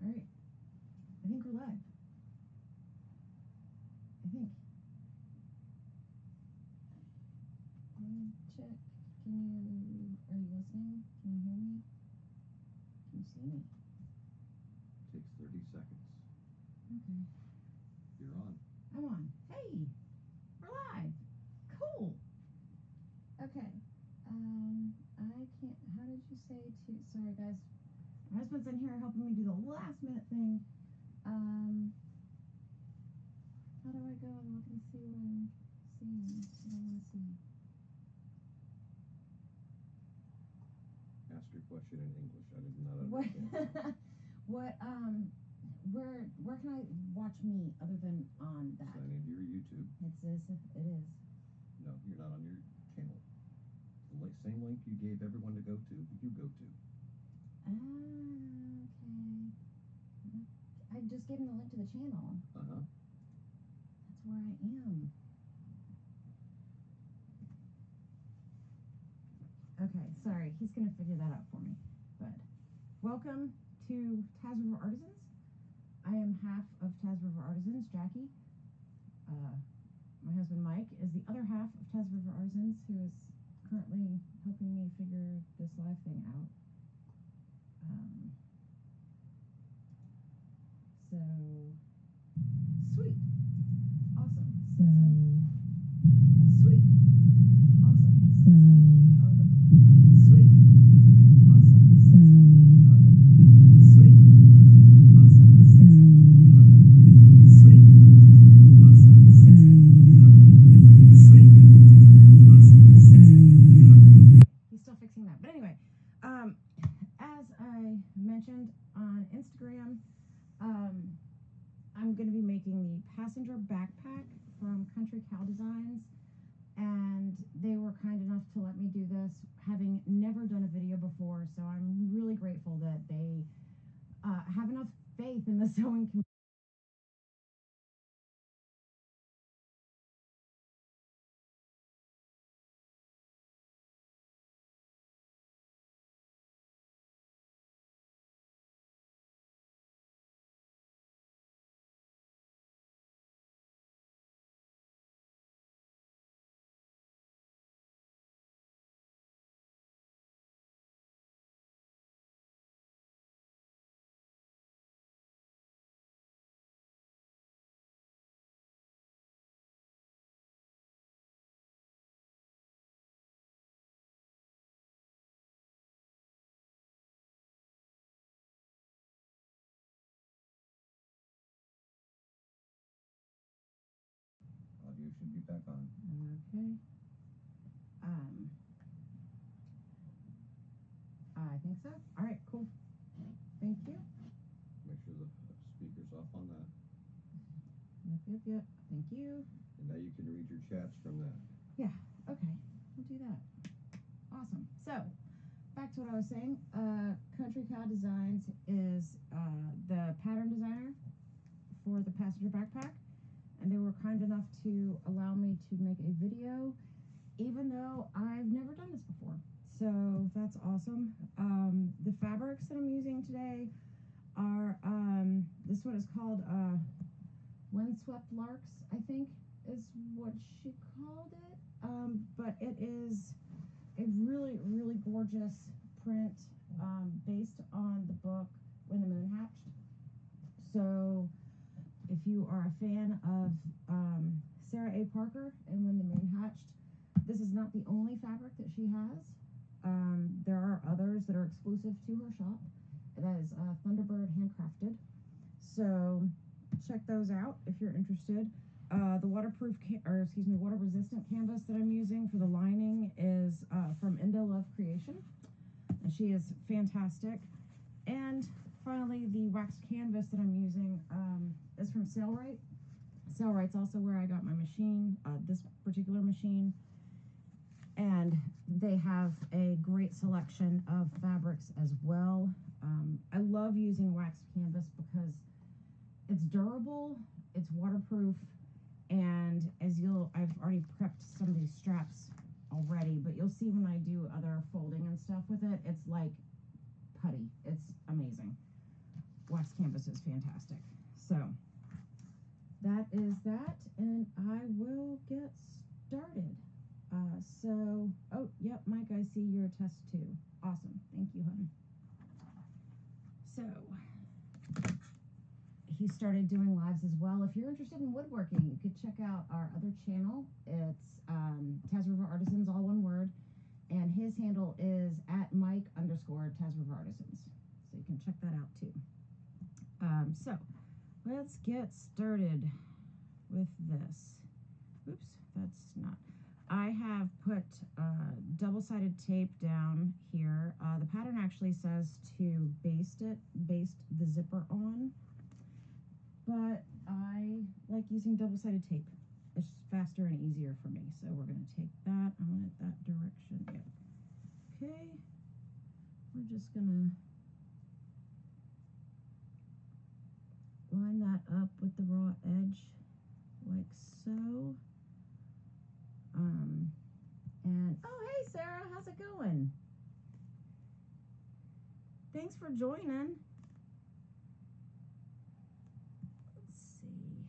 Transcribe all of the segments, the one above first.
All right. I think we're live. I think. Let me check. Are you listening? Can you hear me? Can you see me? Takes 30 seconds. Okay. You're on. I'm on. Hey, we're live. Cool. Okay. I can't. How did you say to? Sorry, guys. My husband's in here helping me do the last minute thing. How do I go and look and see what I'm seeing? What I want to see. Ask your question in English. I did not understand. Where can I watch me other than on that? Sign into your YouTube. It is. No, you're not on your channel. The same link you gave everyone to go to, you go to. Okay. I just gave him the link to the channel. Uh-huh. That's where I am. Okay, sorry. He's going to figure that out for me. But welcome to Taz River Artisans. I am half of Taz River Artisans, Jackie. My husband Mike is the other half of Taz River Artisans, who is currently helping me figure this live thing out. So, sweet. Awesome. Sweet. Awesome. Oh, the delay. Sweet. Awesome. Oh, the delay. Sweet. Awesome. Oh, the delay. Sweet. Awesome. Oh, the delay. Sweet. Awesome. Oh, the delay. He's still fixing that. But anyway, as I mentioned on Instagram, I'm going to be making the passenger backpack from Country Cow Designs, and they were kind enough to let me do this, having never done a video before, so I'm really grateful that they have enough faith in the sewing community. Audio should be back on. Okay. I think so. All right, cool. Thank you. Make sure the speaker's off on that. Yep. Thank you. And now you can read your chats from that. Yeah, okay. We'll do that. Awesome. So, back to what I was saying. Country Cow Designs is the pattern designer for the passenger backpack, and they were kind enough to allow me to make a video, even though I've never done this before. So that's awesome. The fabrics that I'm using today are, this one is called Windswept Larks, I think is what she called it. But it is a really, really gorgeous print based on the book When the Moon Hatched. So if you are a fan of Sarah A. Parker and When the Moon Hatched, this is not the only fabric that she has. There are others that are exclusive to her shop. That is Thunderbird Handcrafted. So check those out if you're interested. The water resistant canvas that I'm using for the lining is from Indo Love Creation, and she is fantastic. And finally, the waxed canvas that I'm using is from Sailrite. Sailrite's also where I got my machine, this particular machine, and they have a great selection of fabrics as well. I love using waxed canvas because it's durable, it's waterproof, and I've already prepped some of these straps already, but you'll see when I do other folding and stuff with it, it's like putty. It's amazing. wax canvas is fantastic. So that is that, and I will get started. Oh, yep, Mike, I see your test too. Awesome. Thank you, hon. So he started doing lives as well. If you're interested in woodworking, you could check out our other channel. It's Taz River Artisans, all one word. And his handle is @Mike_Taz River Artisans. So you can check that out too. So let's get started with this. Oops, that's not. I have put double-sided tape down here. The pattern actually says to baste the zipper on, but I like using double-sided tape. It's faster and easier for me. So we're going to take that. I want it that direction. Yeah. Okay. We're just going to line that up with the raw edge like so. And oh, hey Sarah, how's it going? Thanks for joining. Let's see.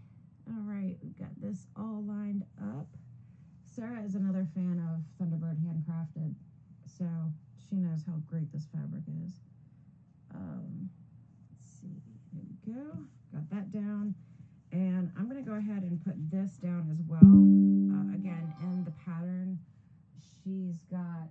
All right, we've got this all lined up. Sarah is another fan of Thunderbird Handcrafted, so she knows how great this fabric is. Let's see, there we go. Got that down. And I'm going to go ahead and put this down as well. Again, in the pattern, she's got,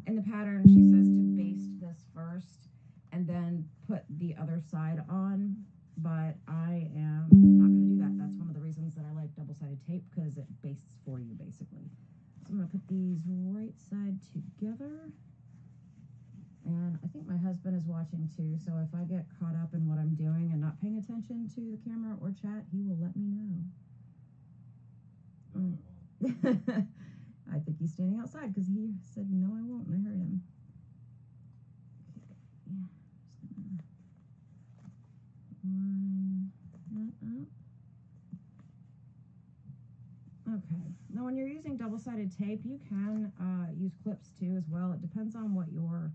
in the pattern, she says to baste this first and then put the other side on. But I am not going to do that. That's one of the reasons that I like double-sided tape, because it bastes for you, basically. So I'm going to put these right side together. And I think my husband is watching too, so if I get caught up in what I'm doing and not paying attention to the camera or chat, he will let me know. I think he's standing outside because he said, no, I won't, and I heard him. Okay, yeah, just gonna line that up. Okay, now when you're using double-sided tape, you can use clips too as well. It depends on what you're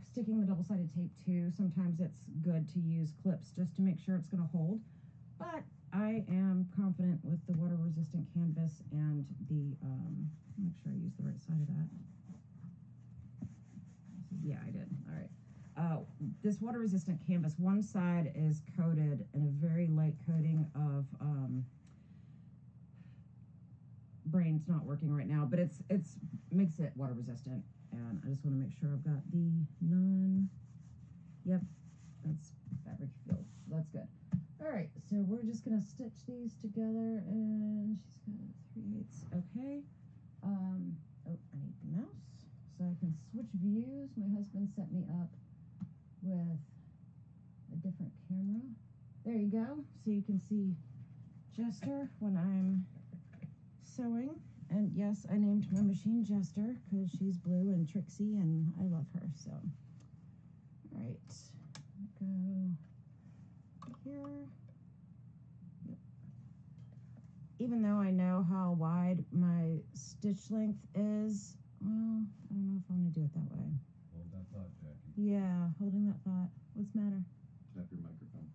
sticking the double-sided tape to. Sometimes it's good to use clips just to make sure it's going to hold. But I am confident with the water-resistant canvas and the, make sure I use the right side of that. Yeah, I did. All right. This water-resistant canvas, one side is coated in a very light coating of, brain's not working right now, but it's makes it water-resistant. And I just want to make sure I've got the yep, that's fabric filled. So that's good. All right, so we're just going to stitch these together, and she's got 3/8. Okay. Oh, I need the mouse so I can switch views. My husband set me up with a different camera. There you go. So you can see Jester when I'm sewing. And yes, I named my machine Jester because she's blue and tricksy and I love her. So, all right, go here. Yep. Even though I know how wide my stitch length is, well, I don't know if I want to do it that way. Hold that thought, Jackie. Yeah, holding that thought. What's the matter? Tap your microphone.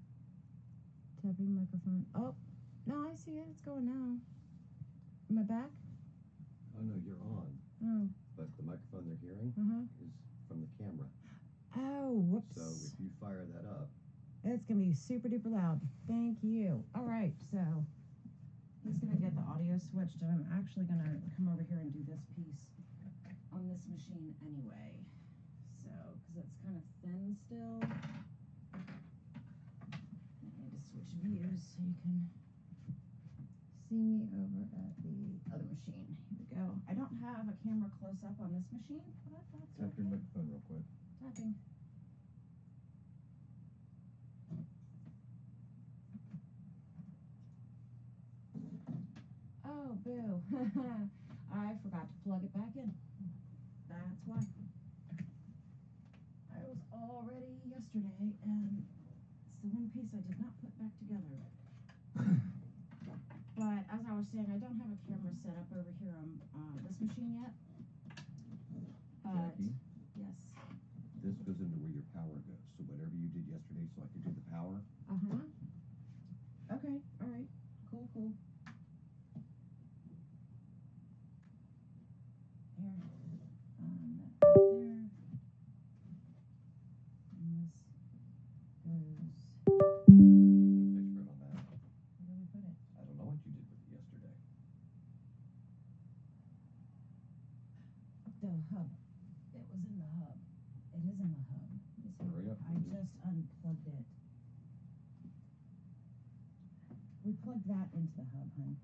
Tapping microphone. Oh, no, I see it. It's going now. Am I back? Oh, no, you're on. Oh. But the microphone they're hearing is from the camera. Oh, whoops. So if you fire that up, it's going to be super duper loud. Thank you. All right, so he's going to get the audio switched, and I'm actually going to come over here and do this piece on this machine anyway. So, because it's kind of thin still. I need to switch views so you can see me over at the other machine. Here we go. I don't have a camera close up on this machine, but that's tap okay. your microphone real quick. Tapping. Oh, boo. I forgot to plug it back in. That's why. I was all ready yesterday, and it's the one piece I did not put back together. But as I was saying, I don't have a camera set up over here on this machine yet. But Jackie, yes. this goes into where your your power goes. So whatever you did yesterday, so I could do the power. Okay. All right. Cool. Cool. Here. That there. And this goes. There's no place right on that. Where do we put it? I don't know what you did with it yesterday. The hub. It was in the hub. It is in the hub. Hurry up. I just unplugged it. We plugged that into the hub, hun.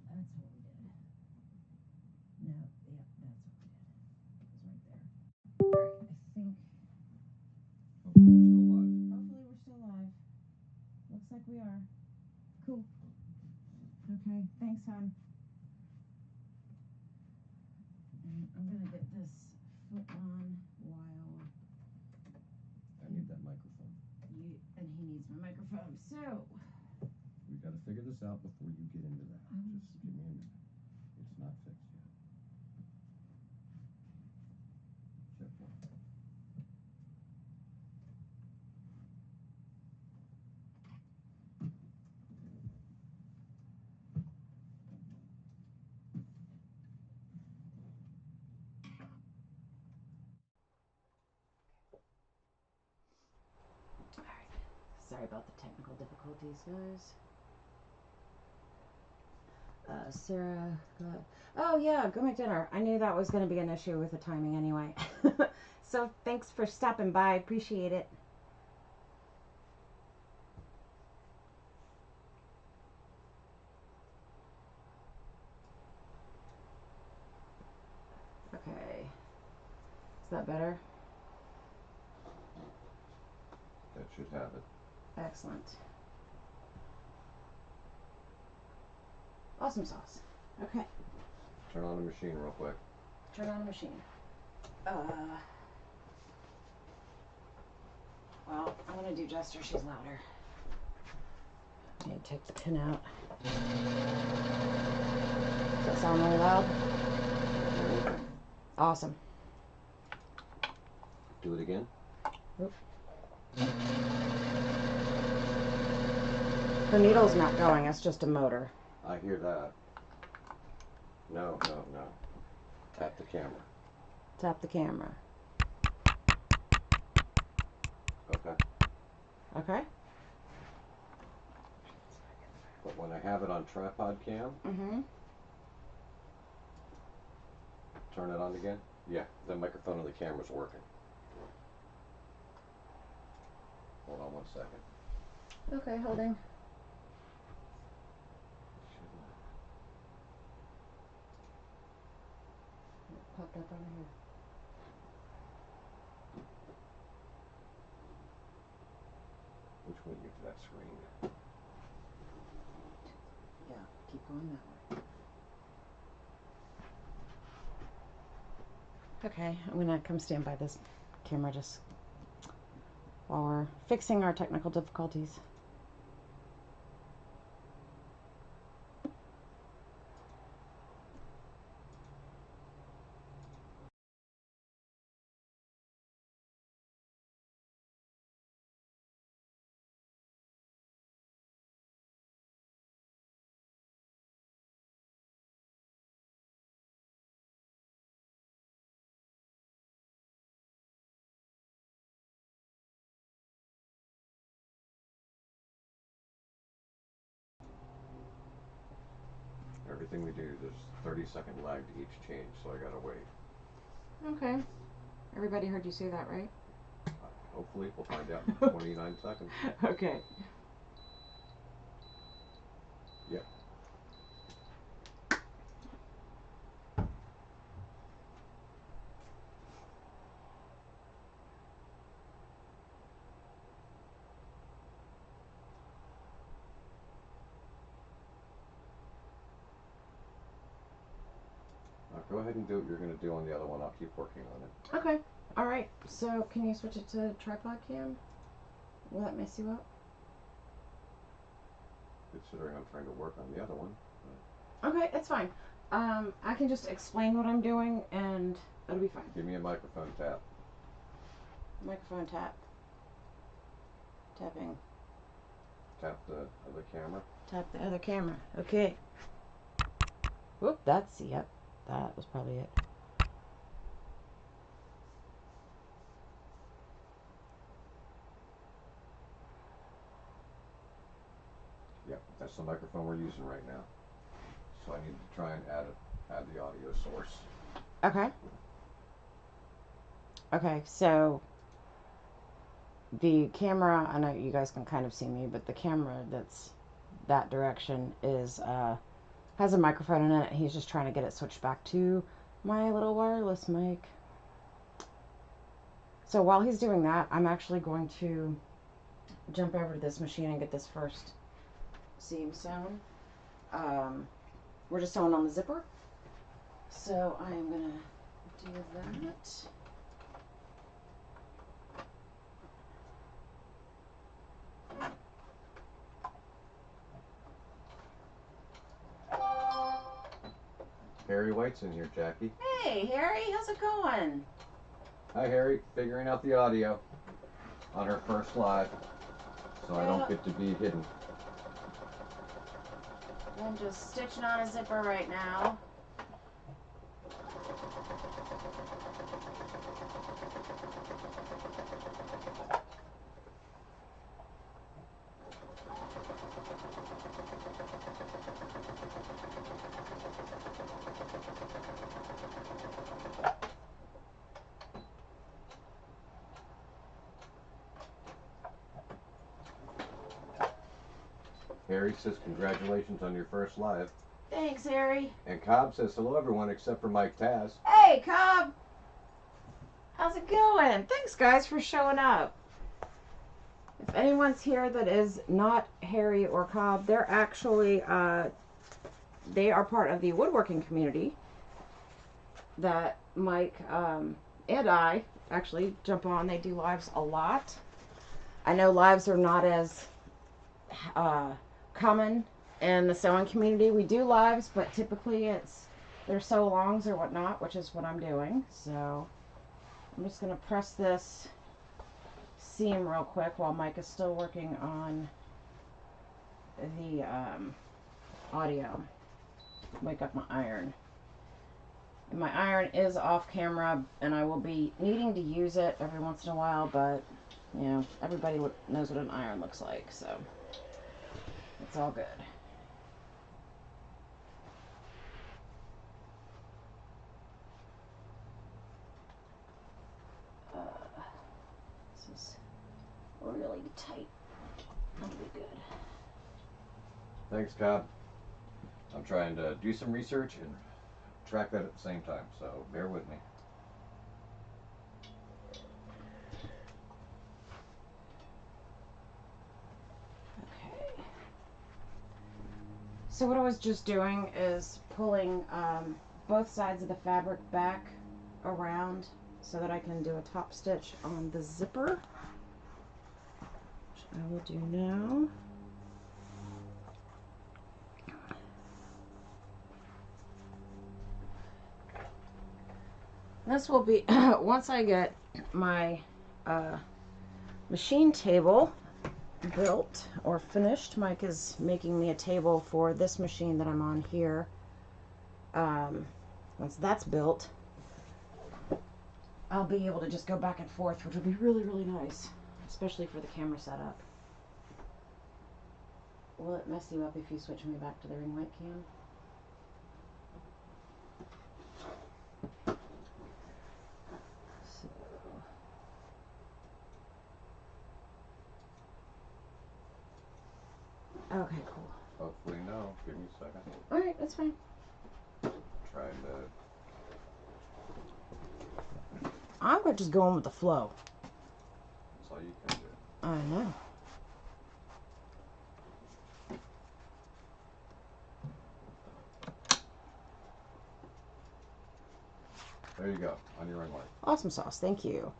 That's what we did. No, yeah, that's what we did. It was right there. Alright, I think. Hopefully we're still live. Hopefully we're still live. Looks like we are. Cool. Okay, thanks, hon. And I'm gonna get this foot on while I need that microphone. and he needs my microphone. So We've got to figure this out before you get into that. Just give me a minute. It's not fixed yet. Check one. sorry about the technical difficulties, guys. Sarah got. Oh yeah, go make dinner. I knew that was going to be an issue with the timing anyway. So thanks for stopping by. Appreciate it. Okay. Is that better? That should have it. Excellent. Awesome sauce. Okay. Turn on the machine real quick. Turn on the machine. Well, I'm gonna do Jester. She's louder. I need to take the pin out. Does that sound really loud? Awesome. Do it again. Oop. The needle's not going. It's just a motor. I hear that. No. Tap the camera. Tap the camera. Okay. Okay. But when I have it on tripod cam, turn it on again. Yeah, the microphone on the camera's working. Hold on 1 second. Okay, holding. It popped up over here. Which way to get to that screen? Yeah, keep going that way. Okay, I'm gonna come stand by this camera just while we're fixing our technical difficulties. Everything we do, there's 30-second lag to each change, so I gotta wait. Okay. Everybody heard you say that, right? Hopefully, we'll find out in 29 seconds. Okay. Yep. Go ahead and do what you're going to do on the other one. I'll keep working on it. Okay. All right. So can you switch it to tripod cam? Will that mess you up? Considering I'm trying to work on the other one. Okay, it's fine. I can just explain what I'm doing and it'll be fine. Give me a microphone tap. Microphone tap. Tapping. Tap the other camera. Tap the other camera. Okay. Whoop, that's, yep. That was probably it. Yep, that's the microphone we're using right now. So I need to try and add the audio source. Okay. Okay, so the camera, I know you guys can kind of see me, but the camera that's that direction is has a microphone in it. He's just trying to get it switched back to my little wireless mic. So while he's doing that, I'm actually going to jump over to this machine and get this first seam sewn. We're just sewing on the zipper. So I am gonna do that. Harry White's in here, Jackie. Hey, Harry, how's it going? Hi, Harry. Figuring out the audio on her first live, so I don't get to be hidden. I'm just stitching on a zipper right now. Harry says congratulations on your first live. Thanks, Harry. And Cobb says hello everyone except for Mike Taz. Hey, Cobb. How's it going? Thanks, guys, for showing up. If anyone's here that is not Harry or Cobb, they're actually, they are part of the woodworking community that Mike and I actually jump on. They do lives a lot. I know lives are not as common in the sewing community. We do lives, but typically they're sew alongs or whatnot, which is what I'm doing. So I'm just going to press this seam real quick while Mike is still working on the audio. Wake up my iron. And my iron is off camera, and I will be needing to use it every once in a while, but you know, everybody knows what an iron looks like, so it's all good. This is really tight. That'll be good. Thanks, Cobb. I'm trying to do some research and track that at the same time, so bear with me. Okay. So what I was just doing is pulling both sides of the fabric back around so that I can do a top stitch on the zipper, which I will do now. This will be, once I get my machine table built or finished, Mike is making me a table for this machine that I'm on here. Once that's built, I'll be able to just go back and forth, which will be really, really nice, especially for the camera setup. Will it mess you up if you switch me back to the ring light cam? Okay, cool. Hopefully no. Give me a second. Alright, that's fine. Trying to... I'm just going with the flow. That's all you can do. I know. There you go, on your ring light. Awesome sauce, thank you.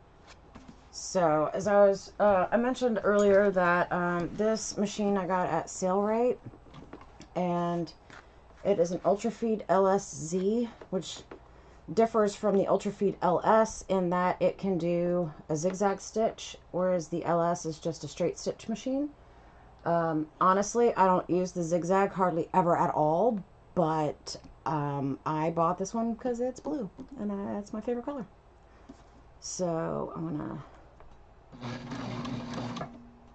So, as I was, I mentioned earlier that this machine I got at sale rate, and It is an Ultrafeed LSZ, which differs from the Ultrafeed LS in that it can do a zigzag stitch, whereas the LS is just a straight stitch machine. Honestly, I don't use the zigzag hardly ever at all, but I bought this one because it's blue, and it's my favorite color. So I'm gonna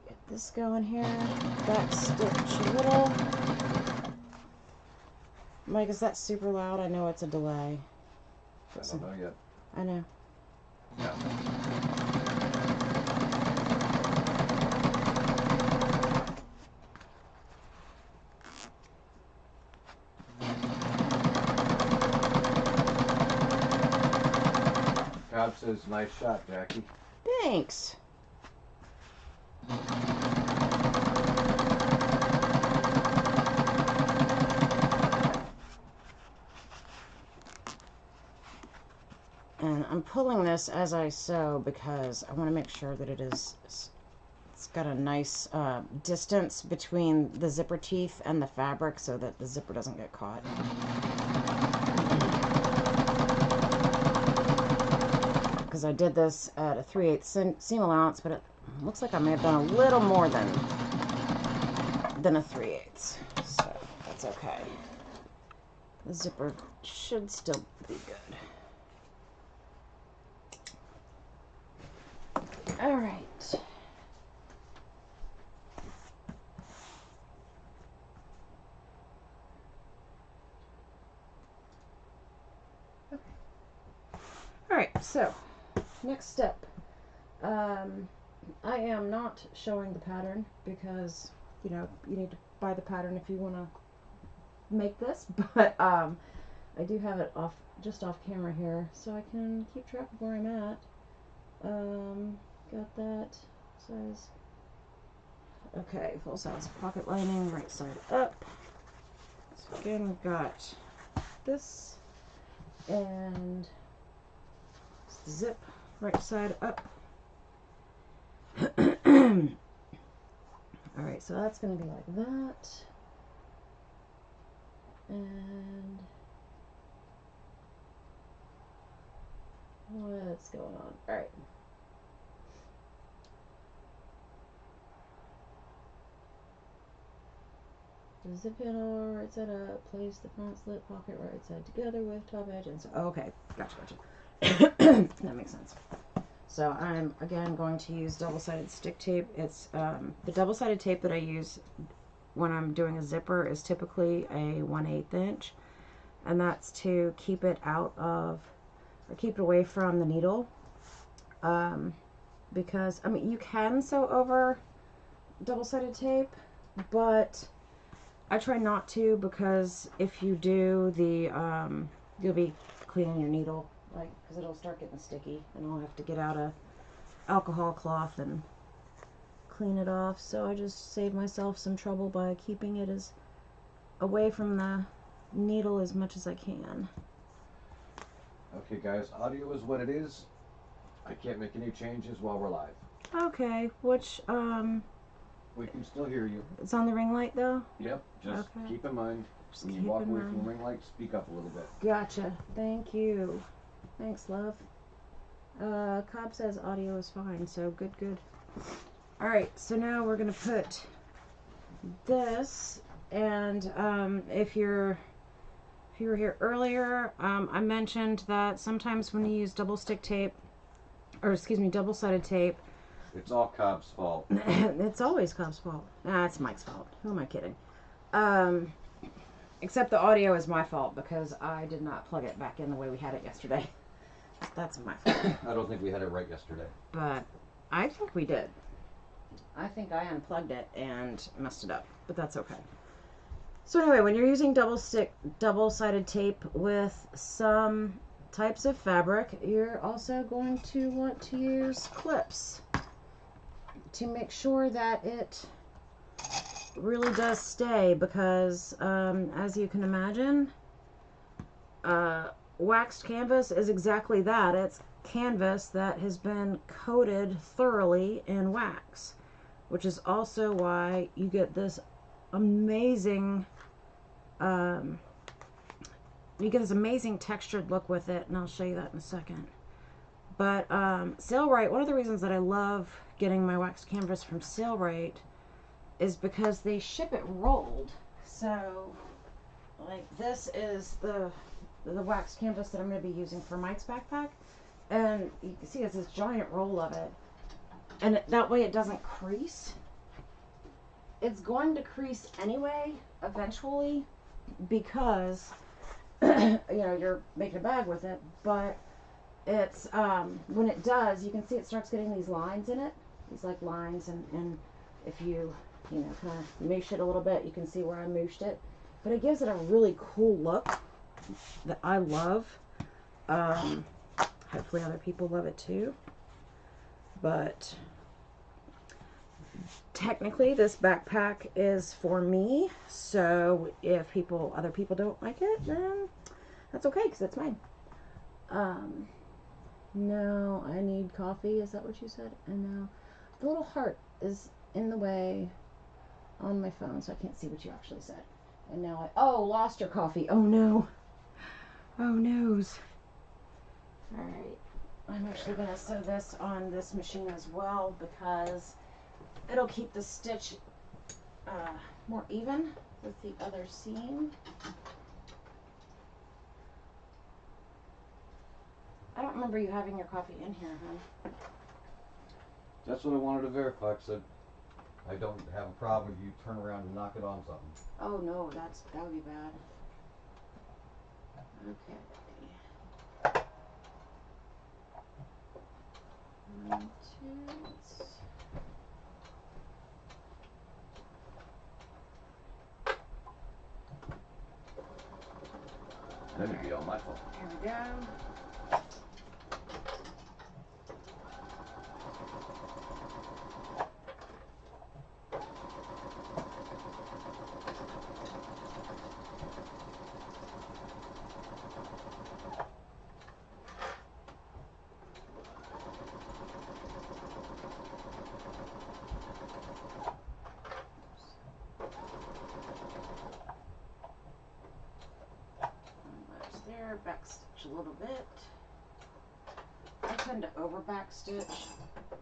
get this going here, back stitch a little. Mike, is that super loud? I know it's a delay. I don't know yet. I know. Yeah. Cobb says, nice shot, Jackie. Thanks. And I'm pulling this as I sew because I want to make sure that it's got a nice distance between the zipper teeth and the fabric so that the zipper doesn't get caught. Because I did this at a 3/8 seam allowance, but it looks like I may have done a little more than a 3/8, so that's okay. The zipper should still be good. All right. Okay. All right, so next step. I am not showing the pattern because, you know, you need to buy the pattern if you want to make this, but I do have it just off camera here so I can keep track of where I'm at. Got that size. Okay, full size pocket lining, right side up. So again, we've got this and the zip, right side up. Alright, so that's going to be like that. And what's going on? Alright. The zip panel, right side up, place the front slit pocket right side together with top edge, and so, okay, gotcha. That makes sense. So I'm, again, going to use double-sided stick tape. It's, the double-sided tape that I use when I'm doing a zipper is typically a 1/8 inch, and that's to keep it out of, or keep it away from the needle, because, I mean, you can sew over double-sided tape, but I try not to, because if you do, you'll be cleaning your needle, like, because it'll start getting sticky, and I'll have to get out a alcohol cloth and clean it off. So I just save myself some trouble by keeping it as away from the needle as much as I can. Okay, guys, audio is what it is. I can't make any changes while we're live. Okay, which We can still hear you. it's on the ring light though? Yep, just okay. keep in mind, Just when you keep walk in away mind. from the ring light, speak up a little bit. Gotcha. Thank you. Thanks, love. Cobb says audio is fine, so good. Alright, so now we're going to put this, and if you were here earlier, I mentioned that sometimes when you use double-sided tape, It's all Cobb's fault. it's always Cobb's fault. Nah, it's Mike's fault. Who am I kidding? Except the audio is my fault because I did not plug it back in the way we had it yesterday. That's my fault. I don't think we had it right yesterday. But I think we did. I think I unplugged it and messed it up, but that's okay. So anyway, when you're using double-sided tape with some types of fabric, you're also going to want to use clips to make sure that it really does stay, because as you can imagine, waxed canvas is exactly that. It's canvas that has been coated thoroughly in wax, which is also why you get this amazing you get this amazing textured look with it, and I'll show you that in a second. But Sailrite, one of the reasons that I love getting my wax canvas from Sailrite is because they ship it rolled. So, like, this is the wax canvas that I'm going to be using for Mike's backpack. And you can see it's this giant roll of it. And that way it doesn't crease. It's going to crease anyway, eventually, because, you know, you're making a bag with it. But it's, when it does, you can see it starts getting these lines in it. These, like, lines. And if you know, kind of moosh it a little bit, you can see where I mooshed it. But it gives it a really cool look that I love. Hopefully other people love it too. But technically this backpack is for me, so if other people don't like it, then that's okay, because it's mine. No, I need coffee, is that what you said? And now the little heart is in the way on my phone, so I can't see what you actually said. And now lost your coffee. Oh no. Oh noes. Alright. I'm actually going to sew this on this machine as well, because it'll keep the stitch more even with the other seam. I don't remember you having your coffee in here, hon. That's what I wanted to verify, because I don't have a problem if you turn around and knock it on something. Oh no, that would be bad. Okay. 1, 2. Let me be on my phone. Here we go. There, backstitch a little bit. I tend to over backstitch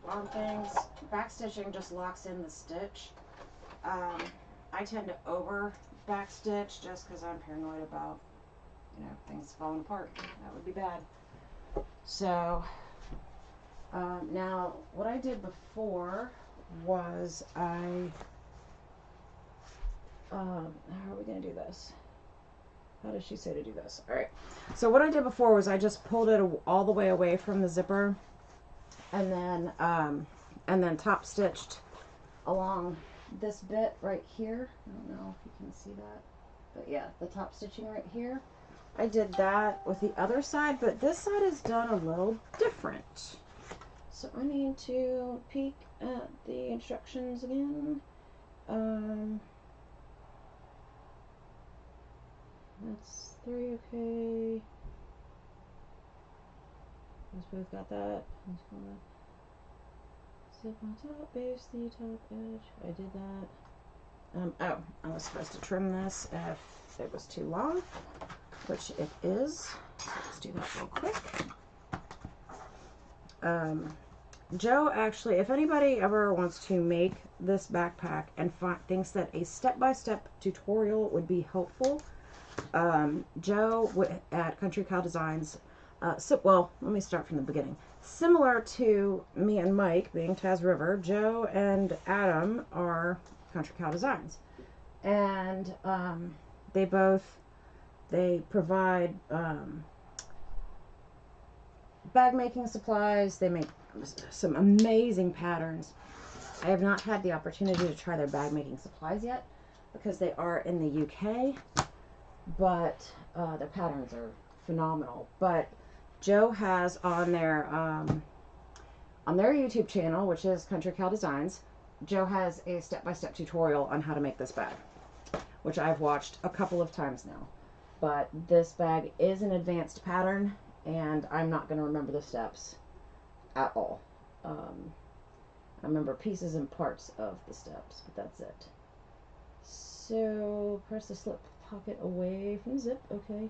on things. Backstitching just locks in the stitch. I tend to over backstitch just because I'm paranoid about, you know, things falling apart. That would be bad. So now what I did before was how are we going to do this? How does she say to do this? All right. So what I did before was I just pulled it all the way away from the zipper, and then top stitched along this bit right here. I don't know if you can see that, but yeah, the top stitching right here. I did that with the other side, but this side is done a little different. So I need to peek at the instructions again. That's 3, okay. Let's both got that. Let's go zip on top, base the top edge. I did that. I was supposed to trim this if it was too long, which it is. So let's do that real quick. Joe, actually, if anybody ever wants to make this backpack and thinks that a step-by-step tutorial would be helpful, Joe at Country Cow Designs, well, let me start from the beginning. Similar to me and Mike being Taz River, Joe and Adam are Country Cow Designs. And they provide bag making supplies. They make some amazing patterns. I have not had the opportunity to try their bag making supplies yet because they are in the UK, but their patterns are phenomenal. But Joe has on their YouTube channel, which is Country Cow Designs, Joe has a step-by-step tutorial on how to make this bag, which I've watched a couple of times now. But this bag is an advanced pattern, and I'm not going to remember the steps at all. I remember pieces and parts of the steps, but that's it. So press the slip pocket away from the zip. Okay.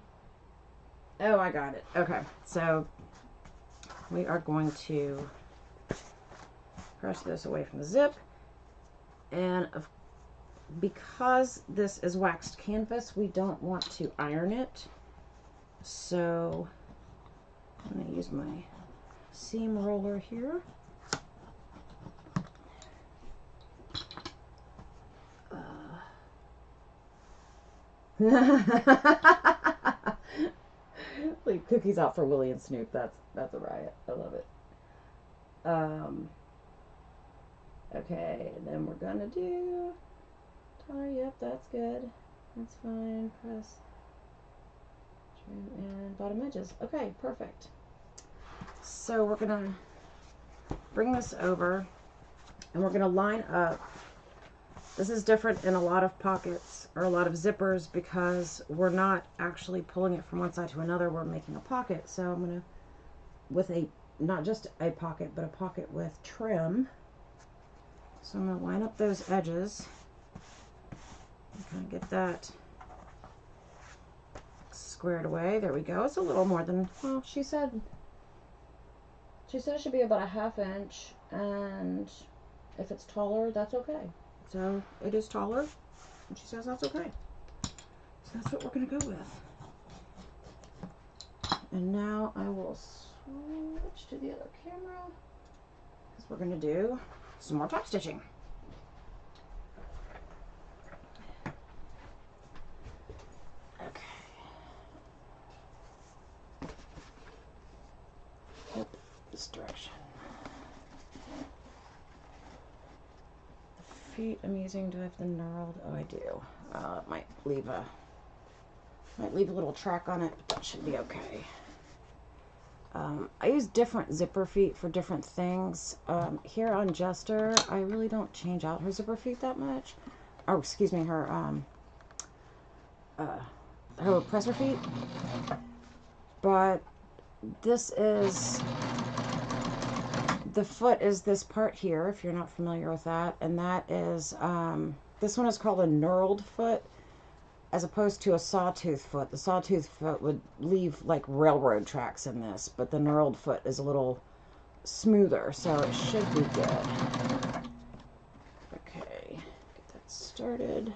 Oh, I got it. Okay, so we are going to press this away from the zip. And because this is waxed canvas, we don't want to iron it. So I'm going to use my seam roller here. Leave cookies out for Willie and Snoop. That's a riot. I love it. Okay, and then we're gonna do yep, that's good. That's fine. Press trim and bottom edges. Okay, perfect. So we're gonna bring this over and we're gonna line up. This is different in a lot of pockets or a lot of zippers because we're not actually pulling it from one side to another. We're making a pocket. So I'm gonna, with not just a pocket, but a pocket with trim. So I'm gonna line up those edges. Kind of get that squared away. There we go. It's a little more than, well, she said it should be about a 1/2 inch, and if it's taller, that's okay. So it is taller, and she says that's okay. So that's what we're gonna go with. And now I will switch to the other camera because we're gonna do some more top stitching. This direction. The feet I'm using, do I have the knurled? Oh, I do. It might leave a little track on it, but that should be okay. I use different zipper feet for different things. Here on Jester, I really don't change out her zipper feet that much. Oh, excuse me, her presser feet. But this is, the foot is this part here, if you're not familiar with that, and that is, this one is called a knurled foot, as opposed to a sawtooth foot. The sawtooth foot would leave like railroad tracks in this, but the knurled foot is a little smoother, so it should be good. Okay, get that started.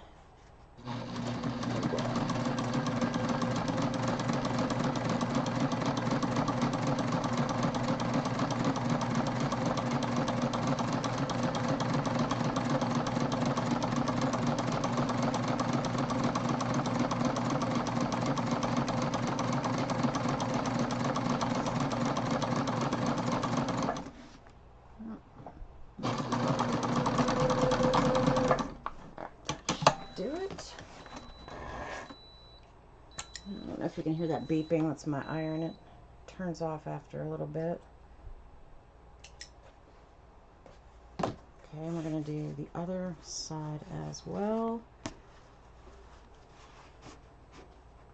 If you can hear that beeping, that's my iron. It turns off after a little bit. Okay, and we're going to do the other side as well.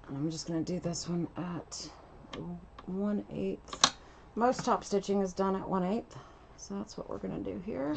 I'm just going to do this one at 1/8. Most top stitching is done at 1/8, so that's what we're going to do here.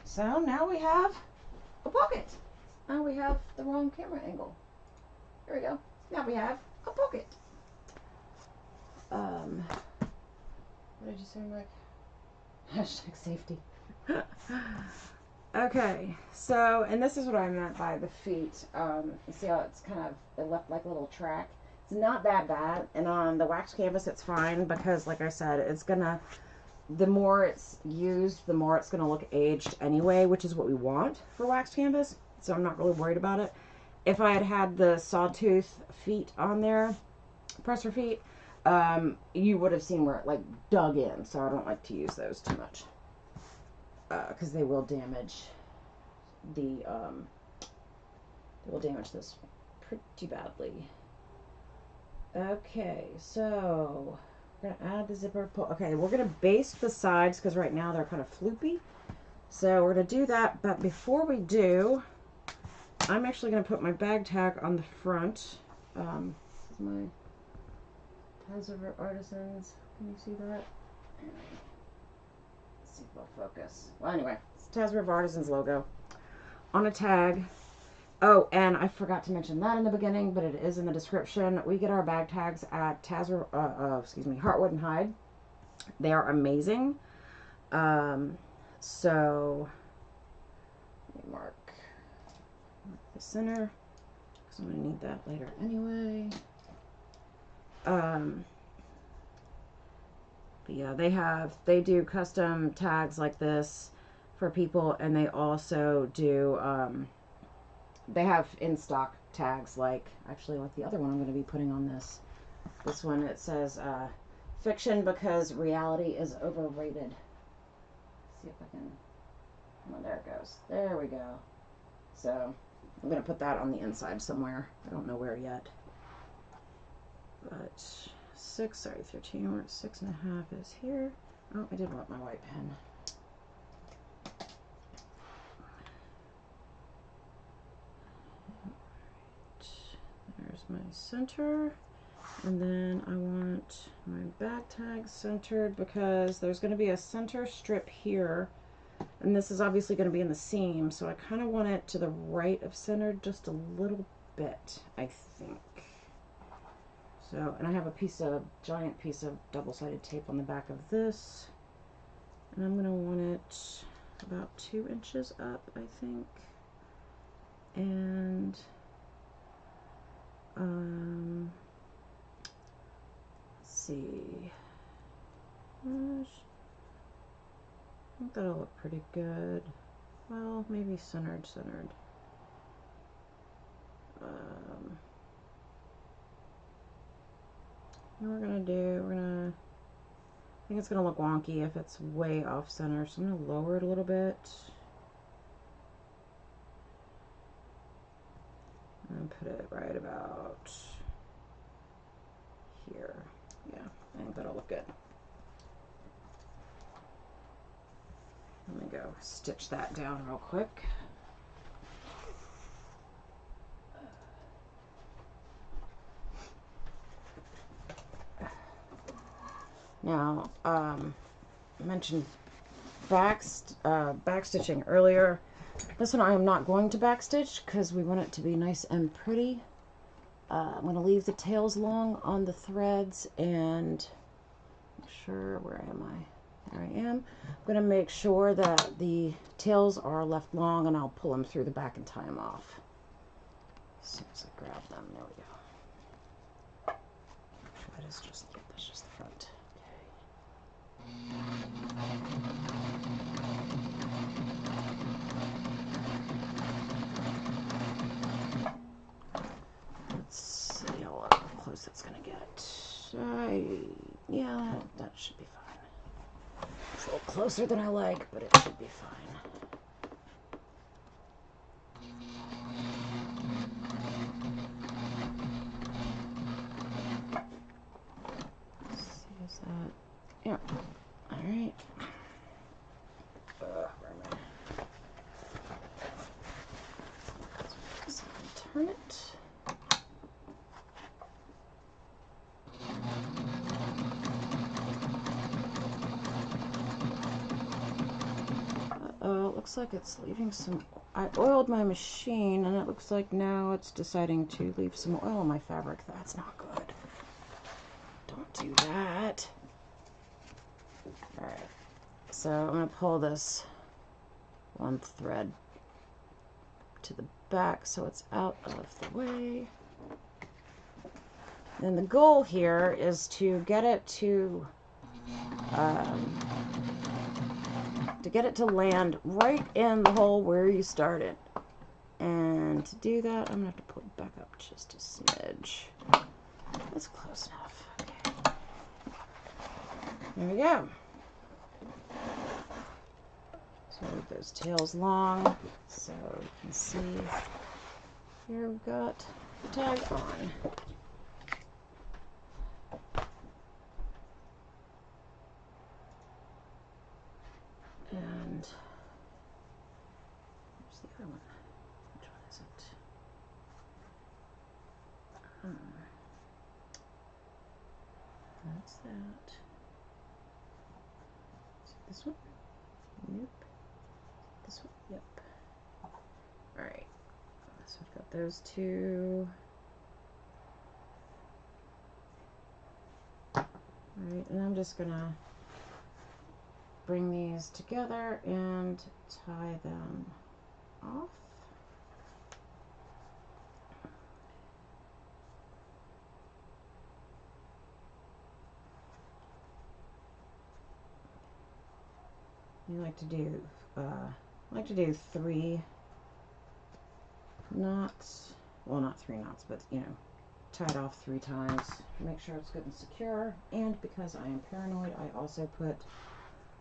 So now we have a pocket. Now we have the wrong camera angle. There we go. Now we have a pocket. What did you say, Mike? Hashtag safety. Okay, so, and this is what I meant by the feet. You see how it's kind of, it left like a little track. It's not that bad, and on the wax canvas it's fine because, like I said, it's gonna, the more it's used, the more it's going to look aged anyway, which is what we want for waxed canvas. So I'm not really worried about it. If I had had the sawtooth feet on there, presser feet, you would have seen where it like dug in, so I don't like to use those too much because they will damage the this pretty badly. Okay, so we're gonna add the zipper pull. Okay, we're gonna baste the sides because right now they're kind of floopy. So we're gonna do that, but before we do, I'm actually gonna put my bag tag on the front. This is my Taz River Artisans. Can you see that? Let's see if I'll focus. Well, anyway, it's Taz River Artisans logo on a tag. Oh, and I forgot to mention that in the beginning, but it is in the description. We get our bag tags at Heartwood and Hyde. They are amazing. So let me mark the center because I'm gonna need that later anyway. But yeah, they do custom tags like this for people, and they also do they have in stock tags like the other one I'm going to be putting on this one. It says fiction because reality is overrated. Let's see if I can, oh, there it goes, there we go. So I'm going to put that on the inside somewhere. I don't know where yet, but 13, we're at 6.5 is here. Oh, I did want my white pen. There's my center, and then I want my back tag centered because there's going to be a center strip here, and this is obviously going to be in the seam, so I kind of want it to the right of center just a little bit, I think. So, and I have a giant piece of double-sided tape on the back of this, and I'm going to want it about 2 inches up, I think, and let's see. I think that'll look pretty good. Well, maybe centered. What we're gonna I think it's gonna look wonky if it's way off center, so I'm gonna lower it a little bit. And put it right about here. Yeah, I think that'll look good. Let me go stitch that down real quick. Now, I mentioned back stitching earlier. This one I am not going to backstitch because we want it to be nice and pretty. I'm going to leave the tails long on the threads and make sure, where am I? There I am. I'm going to make sure that the tails are left long, and I'll pull them through the back and tie them off. As soon as I grab them, there we go. That's just the front. Let's see how close that's gonna get. Yeah, that should be fine. It's a little closer than I like, but it should be fine. Let's see, is that? Yeah. All right. Where am I? So turn it. It looks like it's leaving some. I oiled my machine, and it looks like now it's deciding to leave some oil in my fabric. That's not good. Don't do that. Alright, so I'm going to pull this one thread to the back so it's out of the way. And the goal here is to get it to land right in the hole where you started. And to do that, I'm going to have to pull it back up just a smidge. That's close enough. Okay. There we go. So move those tails long so you can see. Here we've got the tag on. And where's the other one? Which one is it? That's that. Is it this one? Nope. This one? Yep. Alright. So we've got those two. Alright, and I'm just gonna bring these together and tie them off. You like to do three knots. Well, not 3 knots, but you know, tie it off 3 times. Make sure it's good and secure. And because I am paranoid, I also put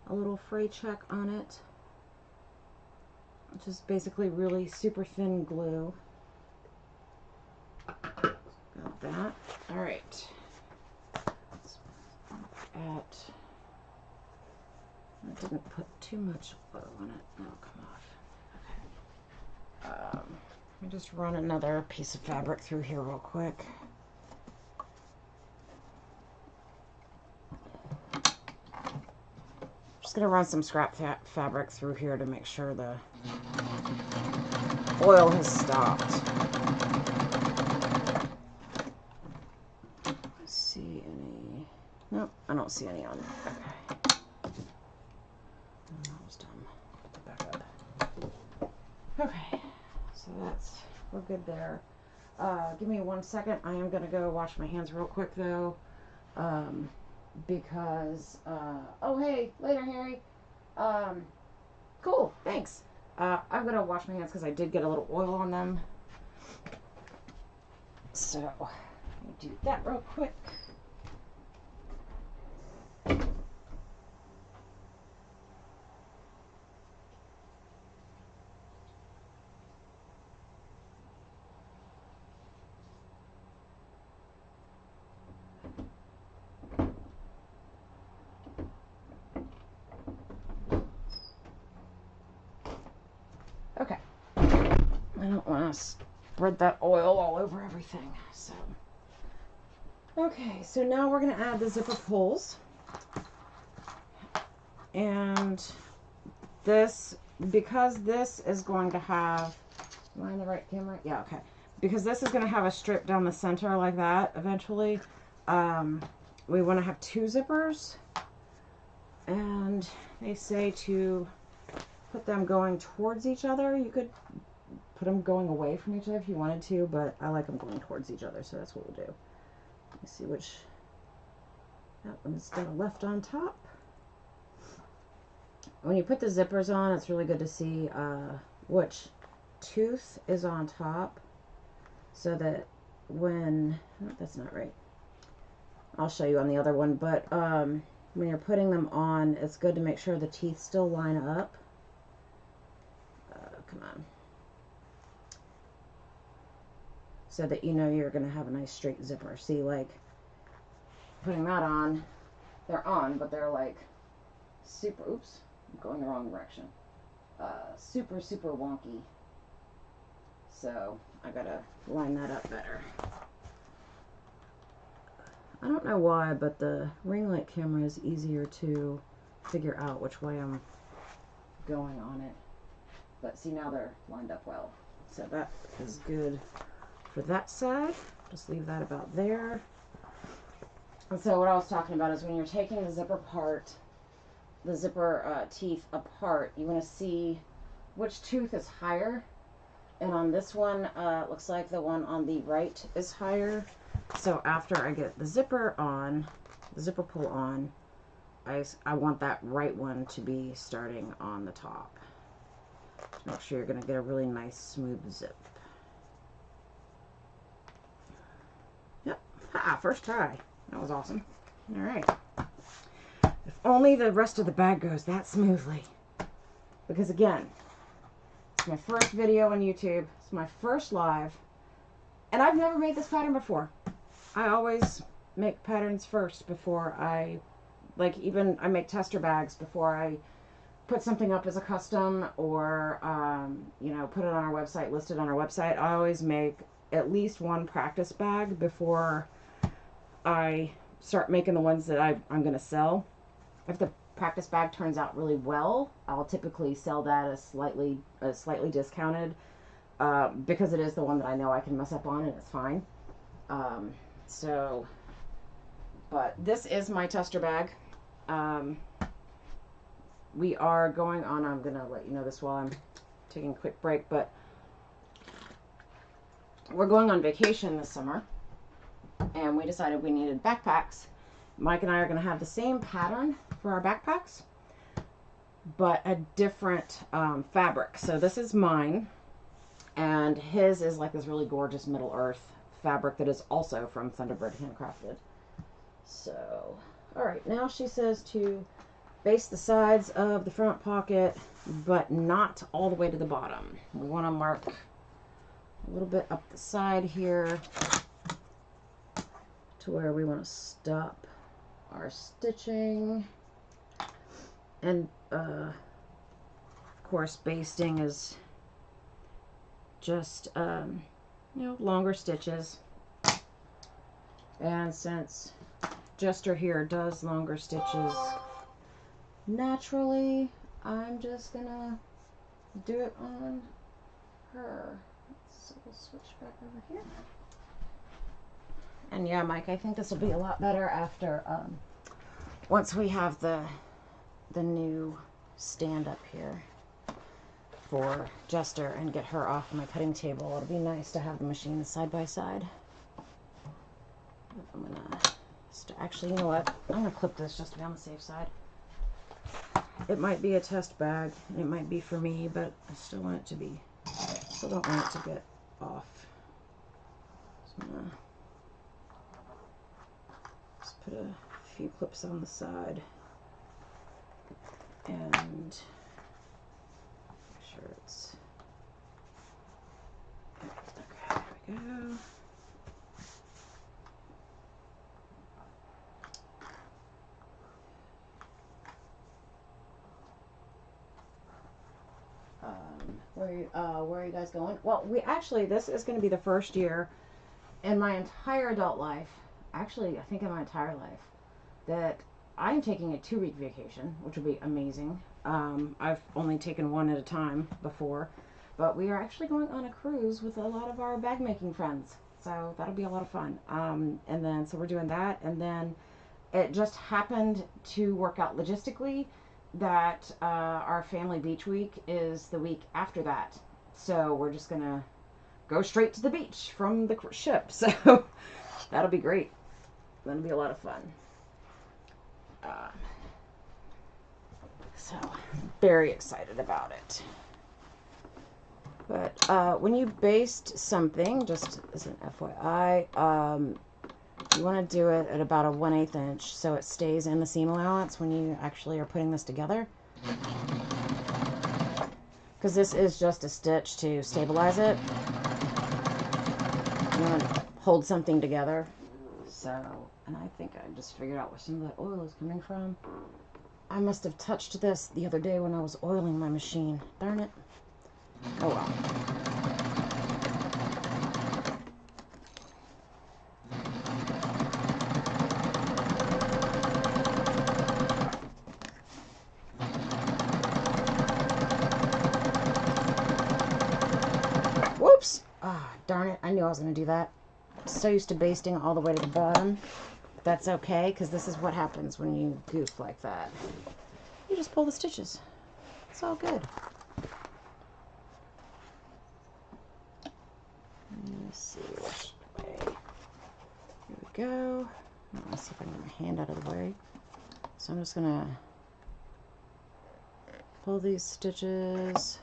a little fray check on it, which is basically really super thin glue. Got that. All right. Let's add. I didn't put too much oil on it. That'll come off. Okay. Let me just run another piece of fabric through here real quick. Just gonna run some scrap fabric through here to make sure the oil has stopped. See any? Nope, I don't see any on. Okay. Almost done. Put that back up. Okay, so we're good there. Give me 1 second. I am gonna go wash my hands real quick though, because oh hey, later Harry. Cool, thanks. I'm gonna wash my hands because I did get a little oil on them. So let me do that real quick. Okay. I don't want to spread that oil all over everything. So, okay, so now we're going to add the zipper pulls. And this, because this is going to have, am I in the right camera? Yeah, okay. Because this is going to have a strip down the center like that eventually, we want to have 2 zippers. And they say to put them going towards each other. You could put them going away from each other if you wanted to, but I like them going towards each other, so that's what we'll do. Let me see which, that one's still left on top. When you put the zippers on, it's really good to see which tooth is on top, so that when, oh, that's not right. I'll show you on the other one, but when you're putting them on, it's good to make sure the teeth still line up. Come on. So that you know you're going to have a nice straight zipper. See, like, putting that on, they're on, but they're like super, oops, I'm going the wrong direction. Super, super wonky. So I got to line that up better. I don't know why, but the ring light camera is easier to figure out which way I'm going on it. But see, now they're lined up well. So that is good for that side. Just leave that about there. And so what I was talking about is when you're taking the zipper teeth apart, you want to see which tooth is higher. And on this one, it looks like the one on the right is higher. So after I get the zipper on, the zipper pull on, I want that right one to be starting on the top. Make sure you're going to get a really nice smooth zip. Yep. Ha! First try. That was awesome. Alright. The only the rest of the bag goes that smoothly. Because again, it's my first video on YouTube. It's my first live. And I've never made this pattern before. I always make patterns first before I, like, even I make tester bags before I put something up as a custom or, you know, put it on our website, list it on our website. I always make at least one practice bag before I start making the ones that I'm going to sell. If the practice bag turns out really well, I'll typically sell that as slightly discounted, because it is the one that I know I can mess up on and it's fine. But this is my tester bag. We are going on, I'm going to let you know this while I'm taking a quick break, but we're going on vacation this summer, and we decided we needed backpacks. Mike and I are going to have the same pattern for our backpacks, but a different fabric. So this is mine, and his is like this really gorgeous Middle Earth fabric that is also from Thunderbird Handcrafted. So, all right, now she says to baste the sides of the front pocket, but not all the way to the bottom. We want to mark a little bit up the side here to where we want to stop our stitching. And of course, basting is just you know, longer stitches. And since Jester here does longer stitches naturally, I'm just gonna do it on her. So we'll switch back over here. And yeah, Mike, I think this will be a lot better after once we have the new stand up here for Jester and get her off my cutting table. It'll be nice to have the machines side by side. I'm gonna actually, you know what? I'm gonna clip this just to be on the safe side. It might be a test bag, and it might be for me, but I still want it to be. Still don't want it to get off. So I'm gonna just put a few clips on the side and make sure it's. Okay, there we go. Where are you guys going? Well, this is going to be the first year in my entire adult life, actually, I think in my entire life, that I'm taking a 2-week vacation, which will be amazing. I've only taken one at a time before, but we are actually going on a cruise with a lot of our bag making friends, so that'll be a lot of fun. And then, so we're doing that, and then it just happened to work out logistically that our family beach week is the week after that. So we're just gonna go straight to the beach from the ship. So that'll be great. That'll be a lot of fun. So very excited about it. But when you baste something, just as an FYI, you want to do it at about a 1/8 inch so it stays in the seam allowance when you actually are putting this together. Because this is just a stitch to stabilize it. You want to hold something together. So, and I think I just figured out where some of that oil is coming from. I must have touched this the other day when I was oiling my machine. Darn it. Oh well. Whoops! Ah, darn it. I knew I was going to do that. So used to basting all the way to the bottom. But that's okay, because this is what happens when you goof like that. You just pull the stitches. It's all good. Let's see which way. Here we go. Let's see if I can get my hand out of the way. So I'm just going to pull these stitches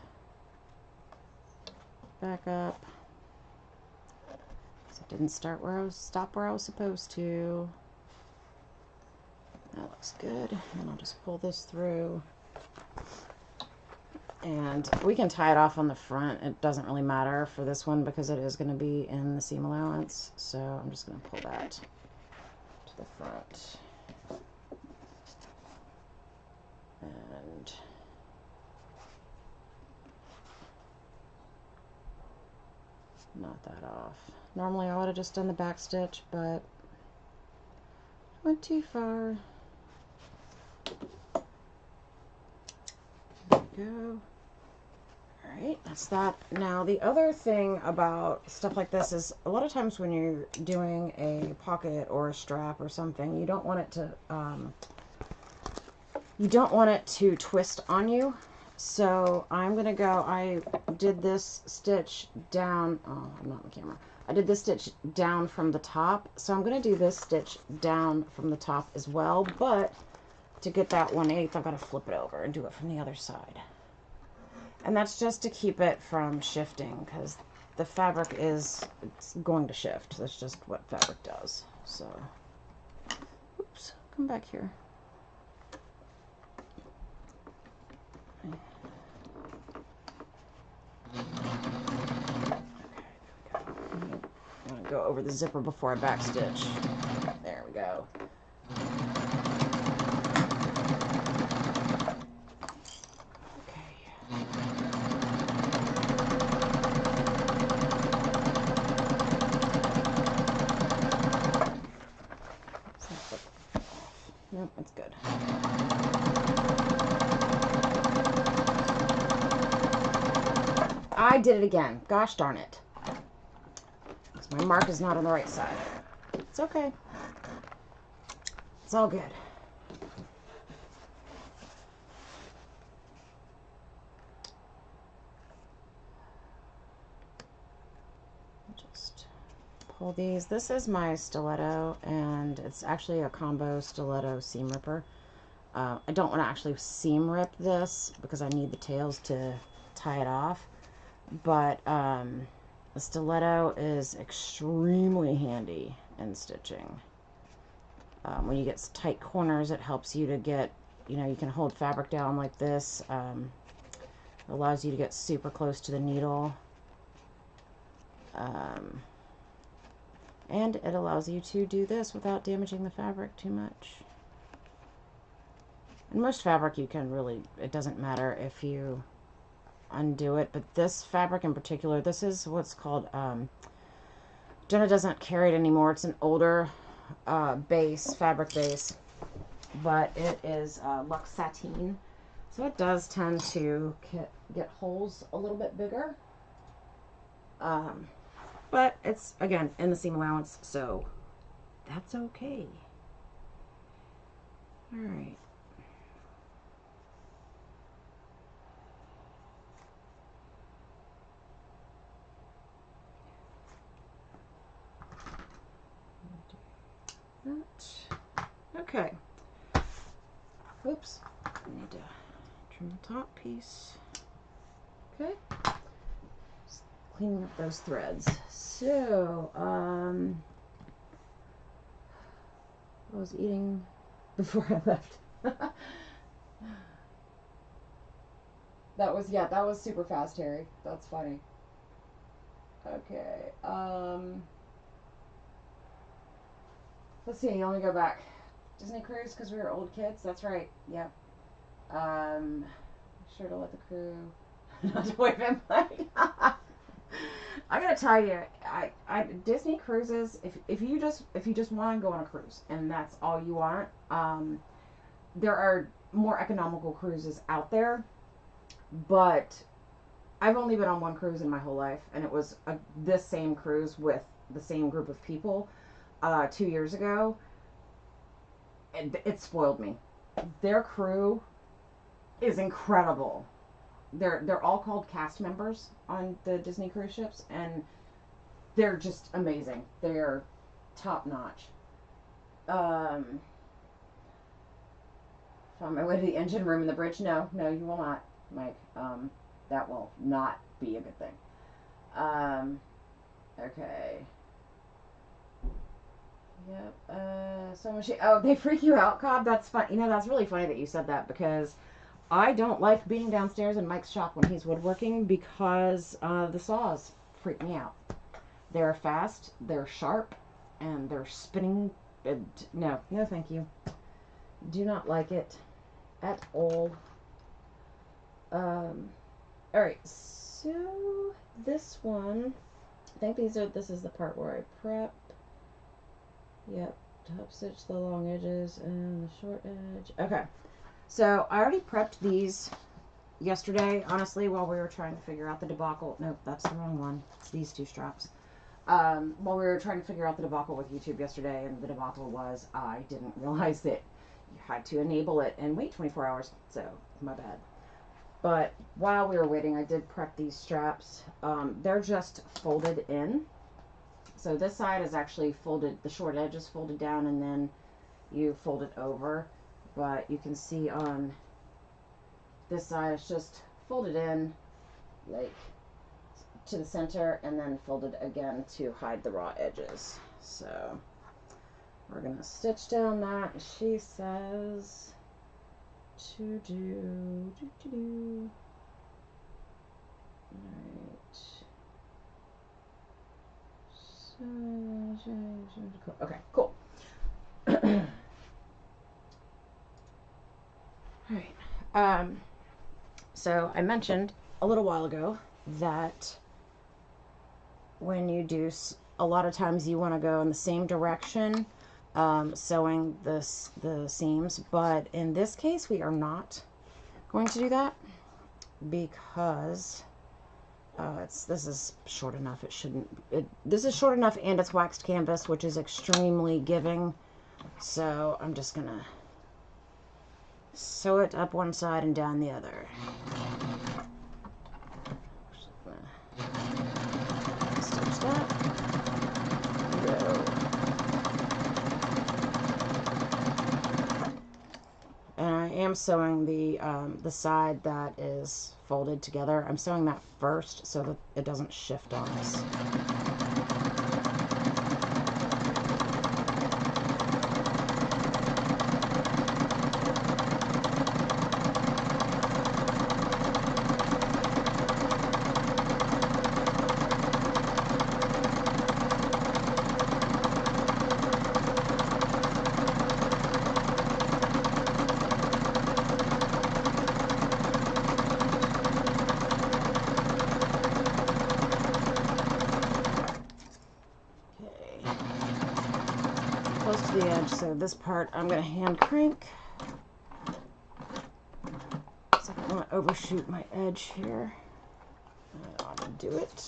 back up. So it didn't stop where I was supposed to. That looks good. And I'll just pull this through. And we can tie it off on the front. It doesn't really matter for this one because it is going to be in the seam allowance. So I'm just going to pull that to the front. And knot that off. Normally I would have just done the back stitch, but went too far. There we go. Alright, that's that. Now the other thing about stuff like this is a lot of times when you're doing a pocket or a strap or something, you don't want it to twist on you. So I'm gonna go, I did this stitch down, oh, I'm not on the camera. I did this stitch down from the top. So I'm gonna do this stitch down from the top as well, but to get that 1/8, I've got to flip it over and do it from the other side. And that's just to keep it from shifting, because the fabric it's going to shift. That's just what fabric does. So, oops, come back here. Okay, there we go. I'm going to go over the zipper before I backstitch. There we go. Nope, that's good. I did it again. Gosh darn it. Because my mark is not on the right side. It's okay. It's all good. Just pull these. This is my stiletto, and it's actually a combo stiletto seam ripper. I don't want to actually seam rip this because I need the tails to tie it off, but the stiletto is extremely handy in stitching. When you get tight corners, it helps you to get, you can hold fabric down like this. It allows you to get super close to the needle. And it allows you to do this without damaging the fabric too much. And most fabric you can really, it doesn't matter if you undo it, but this fabric in particular, this is what's called, Jenna doesn't carry it anymore. It's an older fabric base, but it is Luxe Sateen. So it does tend to get holes a little bit bigger. But it's, again, in the seam allowance, so that's okay. All right. That. Okay. Oops. I need to trim the top piece. Okay. Just cleaning up those threads. So, I was eating before I left. That was super fast, Harry. That's funny. Okay. Let's see. Let me go back. Disney cruise because we were old kids. That's right. Yep. Sure to let the crew not to wave in like. I gotta tell you, Disney cruises. If you just want to go on a cruise and that's all you want, there are more economical cruises out there. But I've only been on one cruise in my whole life, and it was this same cruise with the same group of people 2 years ago. And it spoiled me. Their crew is incredible. They're all called cast members on the Disney cruise ships, and they're just amazing. They're top notch. Found my way to the engine room in the bridge. No, you will not, Mike. That will not be a good thing. Okay. Yep. So much. Oh, they freak you out, Cobb. That's fun. You know, that's really funny that you said that because I don't like being downstairs in Mike's shop when he's woodworking because the saws freak me out. They're fast, they're sharp, and they're spinning. No, no, thank you. Do not like it at all. All right. So this one, I think this is the part where I prep. Yep, top stitch the long edges and the short edge. Okay, so I already prepped these yesterday, honestly, while we were trying to figure out the debacle. Nope, that's the wrong one. It's these two straps. While we were trying to figure out the debacle with YouTube yesterday, and the debacle was I didn't realize that you had to enable it and wait 24 hours, so my bad. But while we were waiting, I did prep these straps. They're just folded in. So this side is actually folded, the short edge is folded down and then you fold it over. But you can see on this side it's just folded in like to the center and then folded again to hide the raw edges. So we're going to stitch down that. She says to do. Alright. Okay, cool. Alright. So I mentioned a little while ago that when you do, a lot of times you want to go in the same direction sewing the seams, but in this case we are not going to do that because this is short enough. This is short enough and it's waxed canvas, which is extremely giving. So I'm just gonna sew it up one side and down the other. Stitch that. Go. And I am sewing the side that is folded together. I'm sewing that first so that it doesn't shift on us. Close to the edge, so this part I'm going to hand crank. So I'm going to overshoot my edge here. I ought to do it.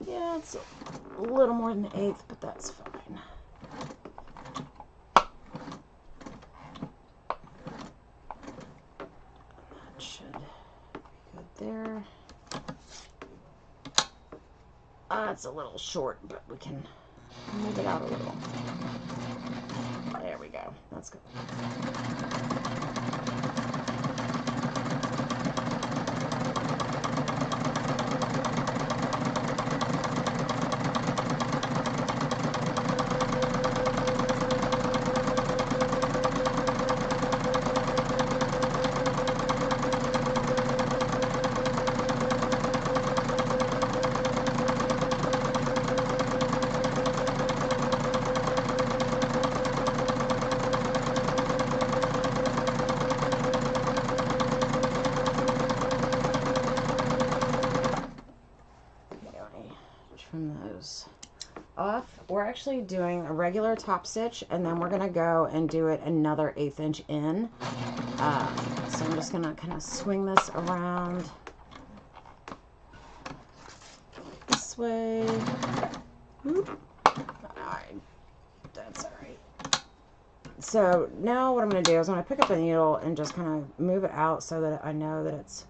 Yeah, it's a little more than an eighth, but that's fine. That should be good there. It's a little short, but we can move it out a little. There we go. That's good. Those off. We're actually doing a regular top stitch and then we're gonna go and do it another 1/8 inch in. So I'm just gonna kind of swing this around this way. Whoop. Alright, that's alright. So now what I'm gonna do is I'm gonna pick up the needle and just kind of move it out so that I know that it's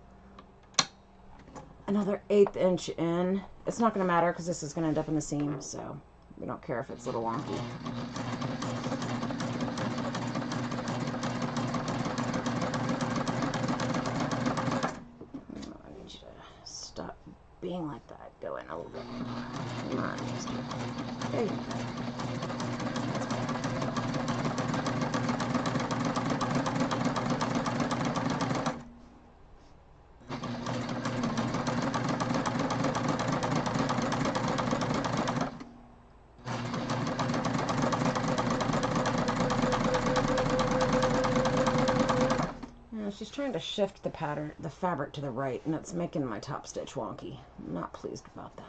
another 1/8 inch in. It's not going to matter because this is going to end up in the seam, so we don't care if it's a little wonky. I need you to stop being like that. Go in a little bit more. Come on, mister. There you go. trying to shift the pattern, the fabric to the right, and it's making my top stitch wonky. I'm not pleased about that.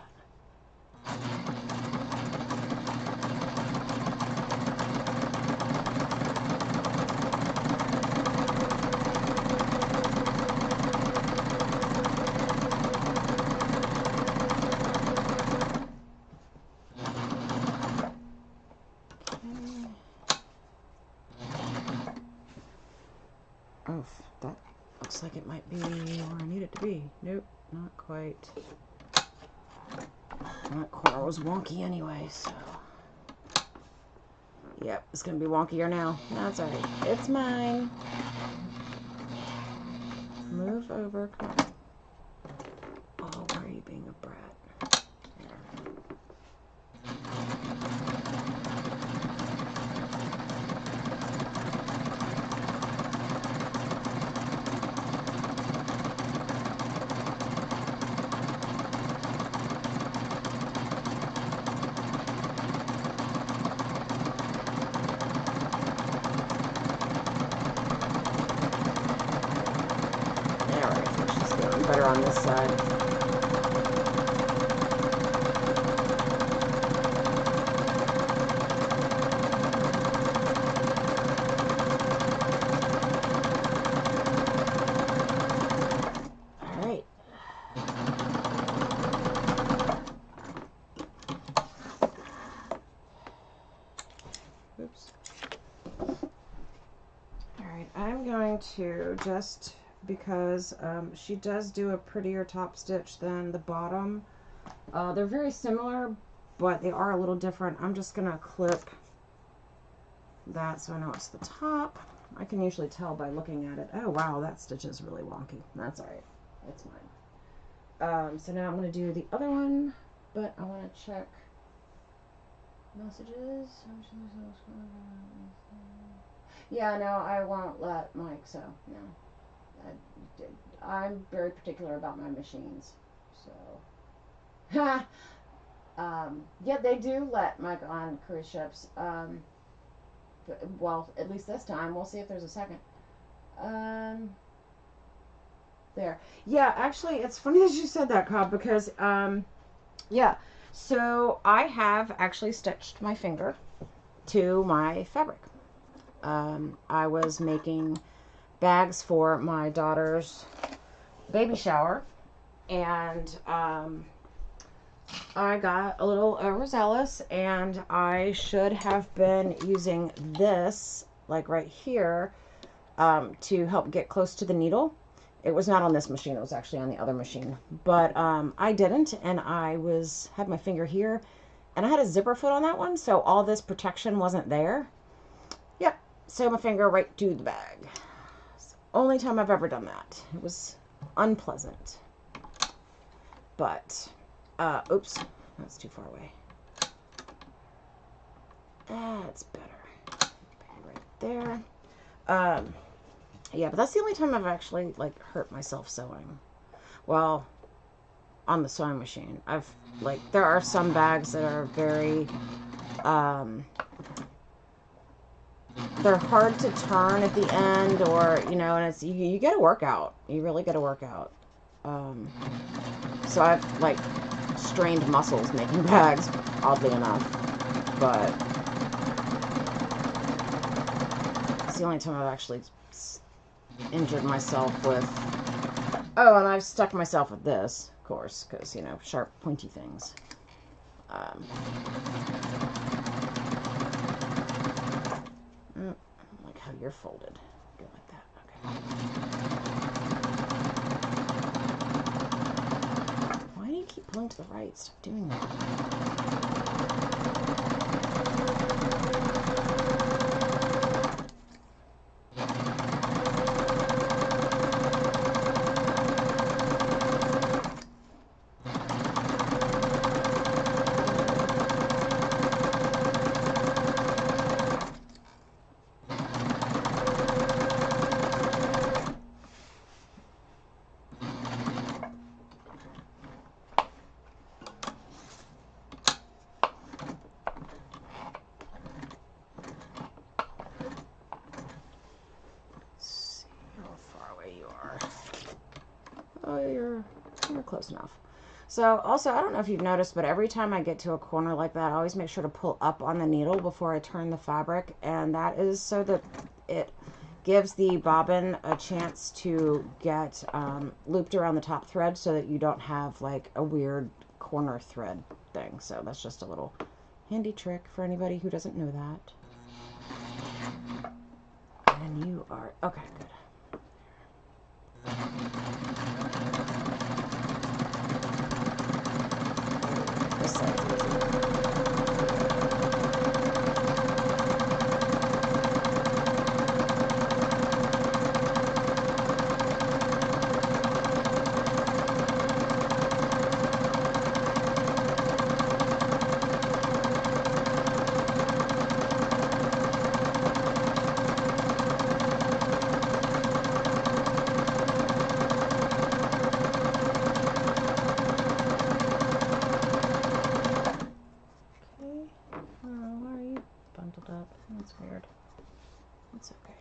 Oh, that looks like it might be where I need it to be. Nope, not quite. That corner was wonky anyway, so. Yep, it's gonna be wonkier now. That's alright. It's mine. Move over. Come on. Oh, why are you being a brat? There. Better on this side. All right. Oops. All right, I'm going to just, because she does do a prettier top stitch than the bottom. They're very similar, but they are a little different. I'm just gonna clip that so I know it's the top. I can usually tell by looking at it. Oh wow, that stitch is really wonky. That's all right. That's mine. So now I'm gonna do the other one, but I want to check messages. Yeah, no, I won't let Mike. So no. I'm very particular about my machines, so yeah, they do let Mike on cruise ships. Well, at least this time. We'll see if there's a second. There. Yeah, actually, it's funny that you said that, Cobb, because yeah. So I have actually stitched my finger to my fabric. I was making bags for my daughter's baby shower, and I got a little overzealous, and I should have been using this, like right here, to help get close to the needle. It was not on this machine, it was actually on the other machine, but I didn't, and I had my finger here, and I had a zipper foot on that one, so all this protection wasn't there. Yep, so my finger right to the bag. Only time I've ever done that. It was unpleasant. But, oops, that's too far away. That's better. Right there. Yeah, but that's the only time I've actually, like, hurt myself sewing. Well, on the sewing machine. There are some bags that are very, they're hard to turn at the end, or, you know, and it's, you get a workout. You really get a workout. So I've, like, strained muscles making bags, oddly enough, but it's the only time I've actually injured myself with, oh, and I've stuck myself with this, of course, because, you know, sharp, pointy things. Like how you're folded. Go like that. Okay. Why do you keep pulling to the right? Stop doing that. Oh, you're close enough. So also, I don't know if you've noticed, but every time I get to a corner like that, I always make sure to pull up on the needle before I turn the fabric, and that is so that it gives the bobbin a chance to get looped around the top thread so that you don't have like a weird corner thread thing. So that's just a little handy trick for anybody who doesn't know that. And you are, okay, good. This side's easy. Up. That's weird. That's okay.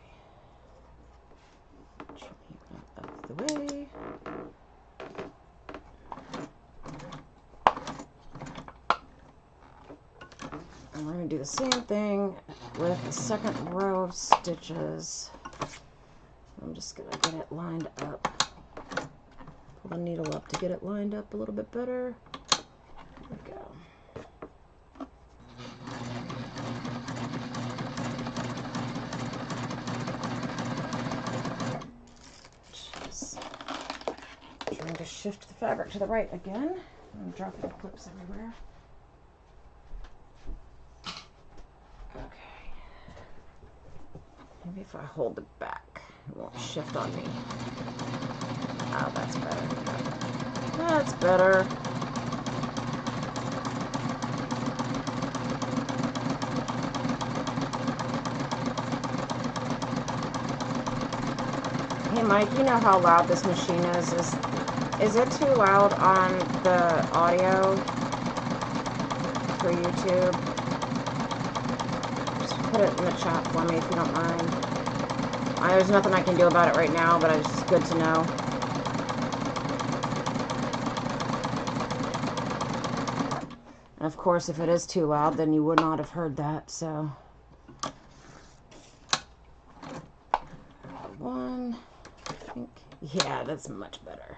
Trim you out of the way. And we're going to do the same thing with the second row of stitches. I'm just going to get it lined up. Pull the needle up to get it lined up a little bit better. There we go. Trying to shift the fabric to the right again. I'm dropping clips everywhere. Okay. Maybe if I hold the back, it won't shift on me. Oh, that's better. That's better. Hey Mike, you know how loud this machine is? Is it too loud on the audio for YouTube? Just put it in the chat for me if you don't mind. There's nothing I can do about it right now, but it's just good to know. And of course, if it is too loud, then you would not have heard that, so. One, I think, yeah, that's much better.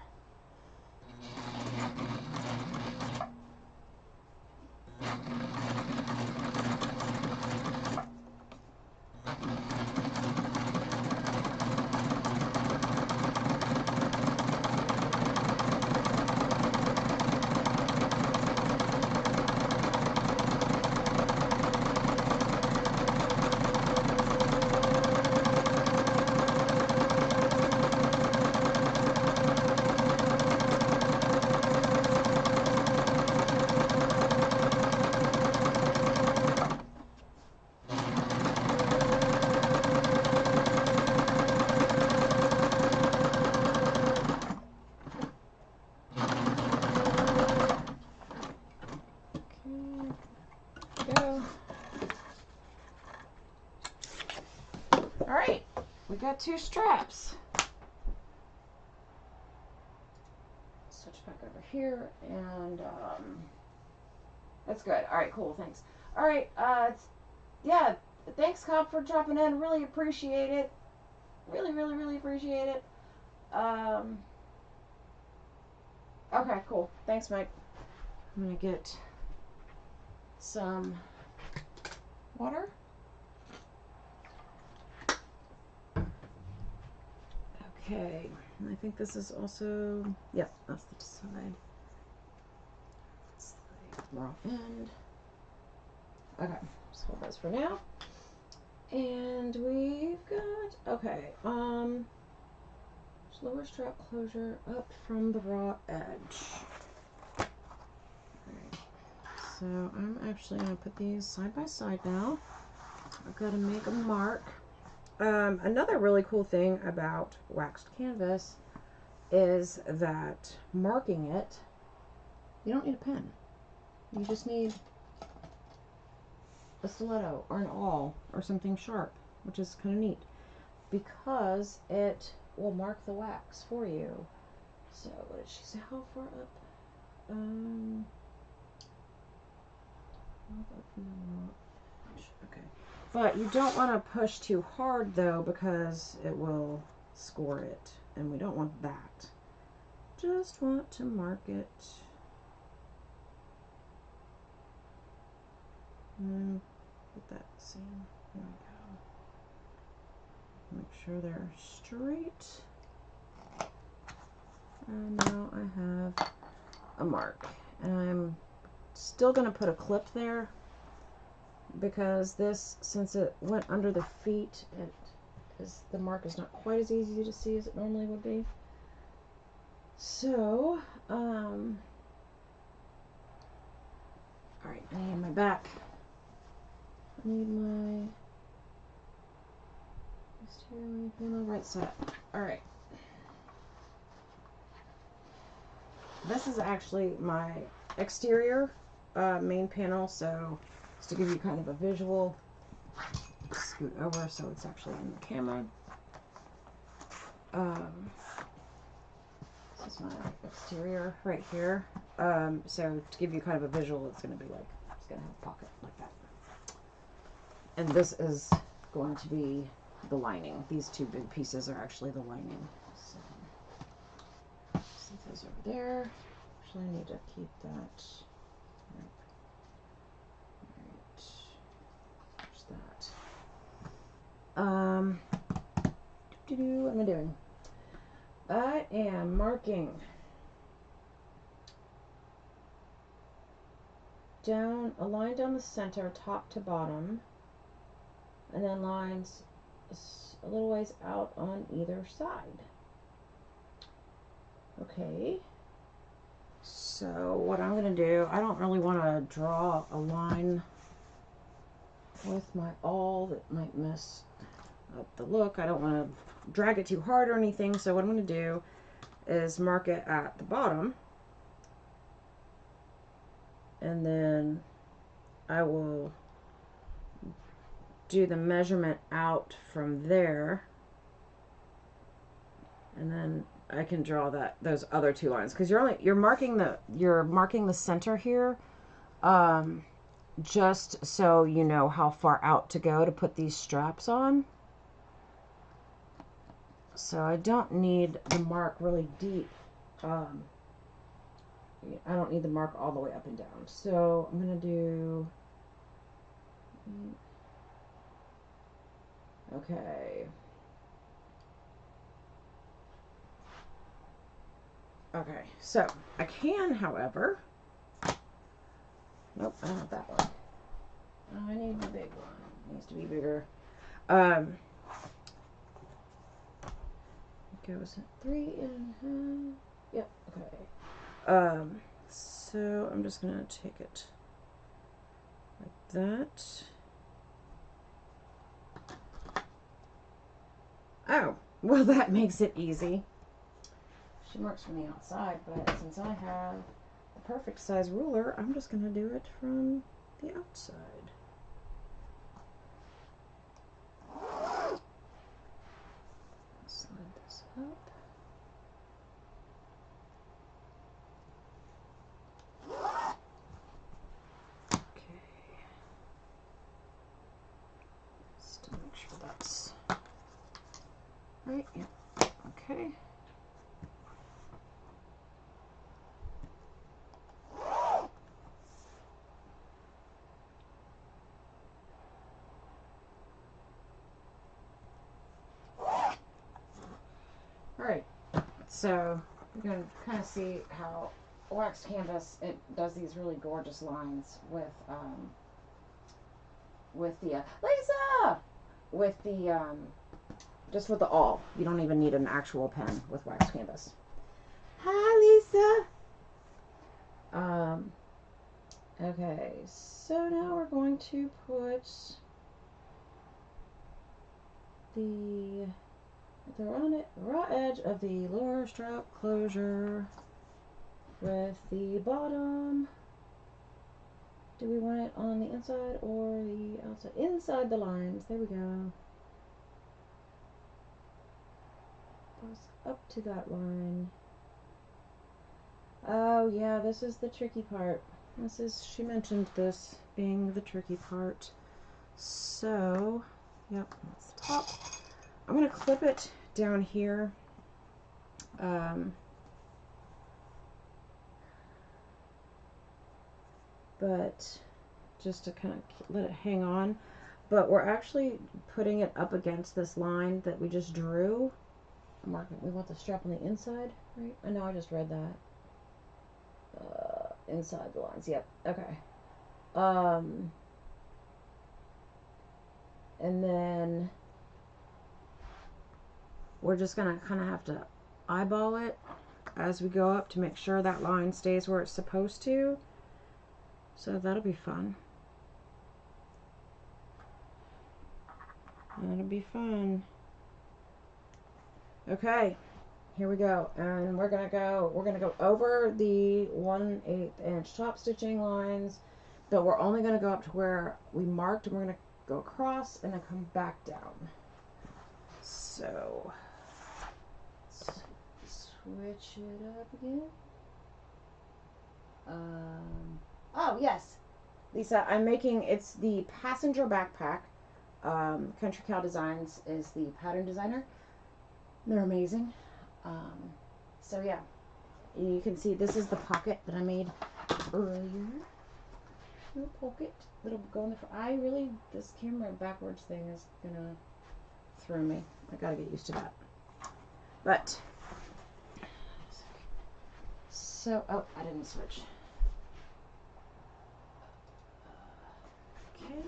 Alright, we got 2 straps. Switch back over here, and that's good. Alright, cool, thanks. Alright, yeah, thanks Cobb for dropping in. Really appreciate it. Really appreciate it. Okay, cool. Thanks, Mike. I'm gonna get some water. Okay, and I think this is also, yep, that's the side. That's the raw end. Okay, just hold those for now. And we've got, okay, lower strap closure up from the raw edge. Alright, so I'm actually going to put these side by side now. I've got to make a mark. Another really cool thing about waxed canvas is that marking it, you don't need a pen. You just need a stiletto or an awl or something sharp, which is kind of neat because it will mark the wax for you. So what did she say? How far up? Up now. Okay. But you don't want to push too hard though, because it will score it, and we don't want that. Just want to mark it. And get that same. There we go. Make sure they're straight. And now I have a mark. And I'm still going to put a clip there, because this, since it went under the feet, the mark is not quite as easy to see as it normally would be. So, alright, I need my back. I need my exterior panel right side. Alright. This is actually my exterior main panel, so just to give you kind of a visual, scoot over so it's actually in the camera. This is my exterior right here. So to give you kind of a visual, it's going to be like, it's going to have a pocket like that. And this is going to be the lining. These two big pieces are actually the lining. So, set those over there. Actually, I need to keep that. Right. There's that. What am I doing? I am marking down a line down the center, top to bottom, and then lines a little ways out on either side. Okay. So what I'm going to do, I don't really want to draw a line with my awl that might mess up the look. I don't want to drag it too hard or anything, so what I'm going to do is mark it at the bottom, and then I will do the measurement out from there, and then I can draw those other two lines, because you're marking the center here, just so you know how far out to go to put these straps on. So I don't need the mark really deep. I don't need the mark all the way up and down. So I'm going to do... Okay. Okay, so I can, however... Nope, I don't want that one. I need the big one. It needs to be bigger. Goes at 3.5. Yep, okay. So I'm just gonna take it like that. Oh, well, that makes it easy. She marks from the outside, but since I have the perfect size ruler, I'm just gonna do it from the outside. Slide this up. Okay. Just to make sure that's right. Yep. Okay. Alright, so you can kind of see how wax canvas, it does these really gorgeous lines with the Lisa! With the just with the awl. You don't even need an actual pen with wax canvas. Hi, Lisa! Okay, so now we're going to put the raw edge of the lower strap closure with the bottom. Do we want it on the inside or the outside? Inside the lines. There we go. Goes up to that line. Oh, yeah, this is the tricky part. She mentioned this being the tricky part. So, yep, that's the top. I'm going to clip it down here. But just to kind of let it hang on. But we're actually putting it up against this line that we just drew. Marking, we want the strap on the inside, right? I know I just read that. Inside the lines, yep, okay. And then we're just gonna kind of have to eyeball it as we go up to make sure that line stays where it's supposed to. So that'll be fun. That'll be fun. Okay, here we go. And we're gonna go over the 1/8 inch top stitching lines, but we're only gonna go up to where we marked, and we're gonna go across and then come back down. So let's switch it up again. Oh yes, Lisa, I'm making, it's the passenger backpack. Country Cow Designs is the pattern designer. They're amazing. So yeah, you can see this is the pocket that I made earlier. Little pocket that'll go in the front. This camera backwards thing is gonna throw me. I gotta get used to that. But so, oh, I didn't switch. Okay.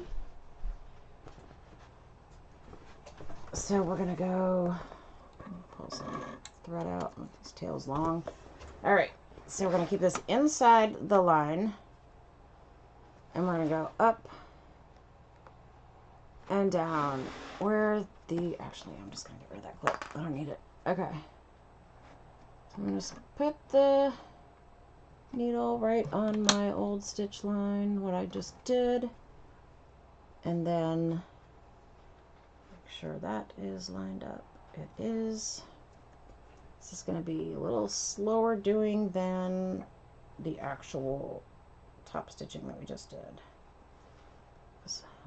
So we're gonna go pull some thread out, make these tails long. All right, so we're gonna keep this inside the line, and we're gonna go up and down where the, actually I'm just gonna get rid of that clip, I don't need it. Okay, I'm gonna just put the needle right on my old stitch line, what I just did, and then make sure that is lined up. It is. This is going to be a little slower doing than the actual top stitching that we just did.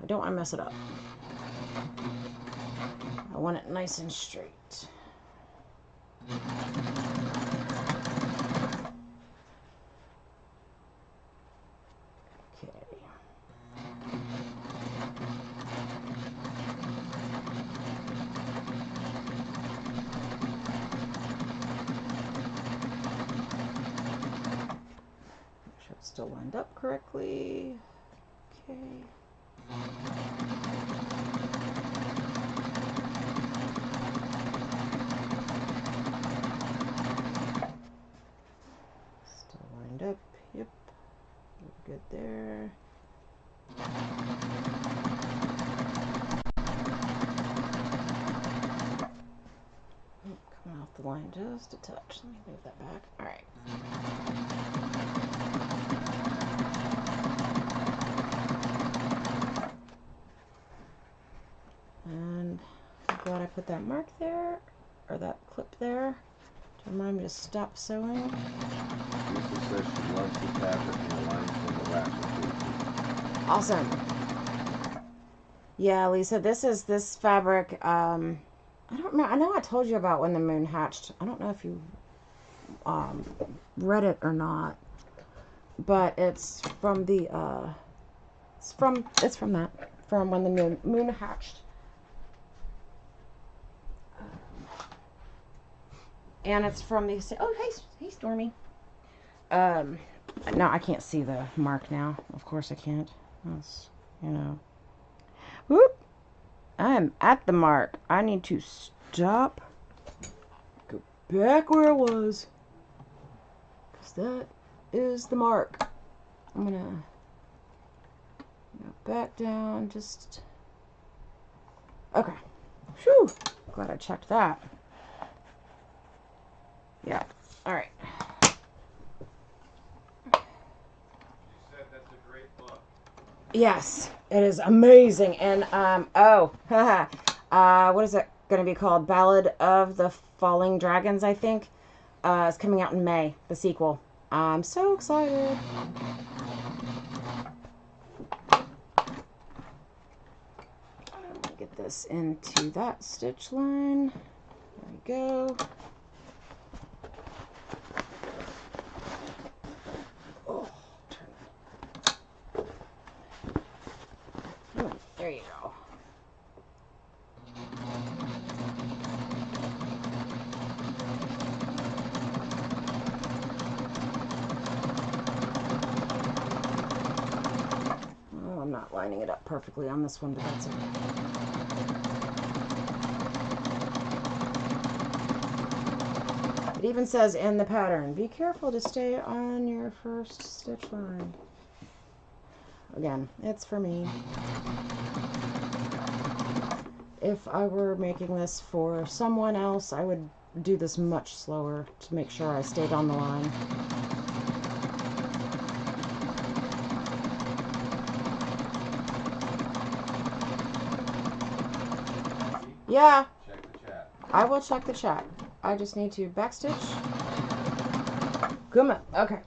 I don't want to mess it up. I want it nice and straight. Still lined up correctly. Okay. Still lined up. Yep. We're good there. Coming off the line just a touch. Let me move that back. All right. And I'm glad I put that mark there, or that clip there, to remind me to stop sewing. Lisa says she loves the fabric and the lines from the wax. Awesome. Yeah, Lisa, this fabric. I don't remember. I know I told you about When the Moon Hatched. I don't know if you read it or not, but it's from the it's from When the Moon Hatched. And it's from the, oh, hey, Stormy. No, I can't see the mark now. Of course I can't. That's, you know. Whoop. I am at the mark. I need to stop. Go back where I was. Because that is the mark. I'm going to go back down. Just. Okay. Whew. Glad I checked that. Yeah. All right. You said that's a great book. Yes, it is amazing. And what is it going to be called? Ballad of the Falling Dragons, I think. It's coming out in May. The sequel. I'm so excited. Get this into that stitch line. There we go. Oh, turn that. There you go. Oh, I'm not lining it up perfectly on this one, but that's okay. It even says in the pattern, be careful to stay on your first stitch line. Again, it's for me. If I were making this for someone else, I would do this much slower to make sure I stayed on the line. Yeah. Check the chat. I will check the chat. I just need to backstitch. Kuma. Okay.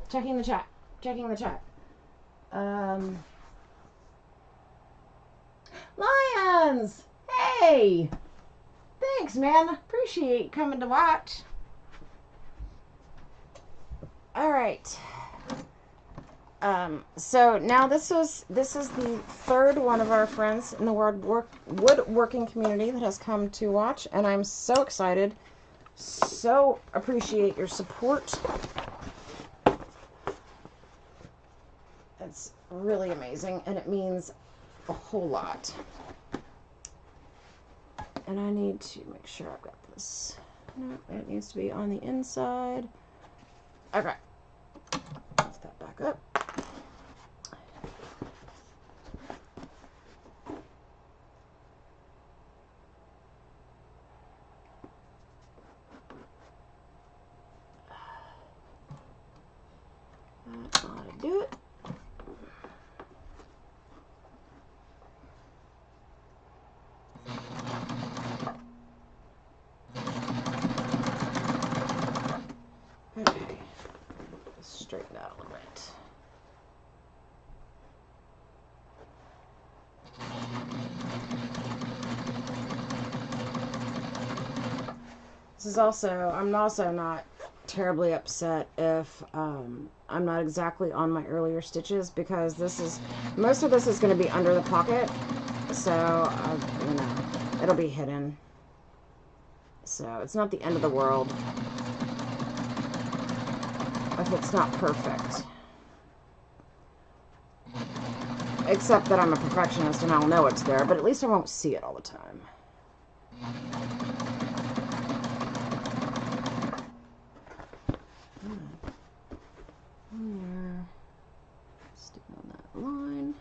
Checking the chat. Checking the chat. Lions! Hey! Thanks, man. Appreciate coming to watch. Alright. So now this is the third one of our friends in the woodworking community that has come to watch, and I'm so excited. So appreciate your support. It's really amazing, and it means a whole lot. And I need to make sure I've got this. No, it needs to be on the inside. Okay. Lift that back up. That ought to do it. Okay. Straighten out a little bit. This is also, I'm also not terribly upset if I'm not exactly on my earlier stitches, because this is, most of this is going to be under the pocket, so you know, it'll be hidden. So it's not the end of the world if it's not perfect. Except that I'm a perfectionist and I'll know it's there, but at least I won't see it all the time. There. Stick on that line.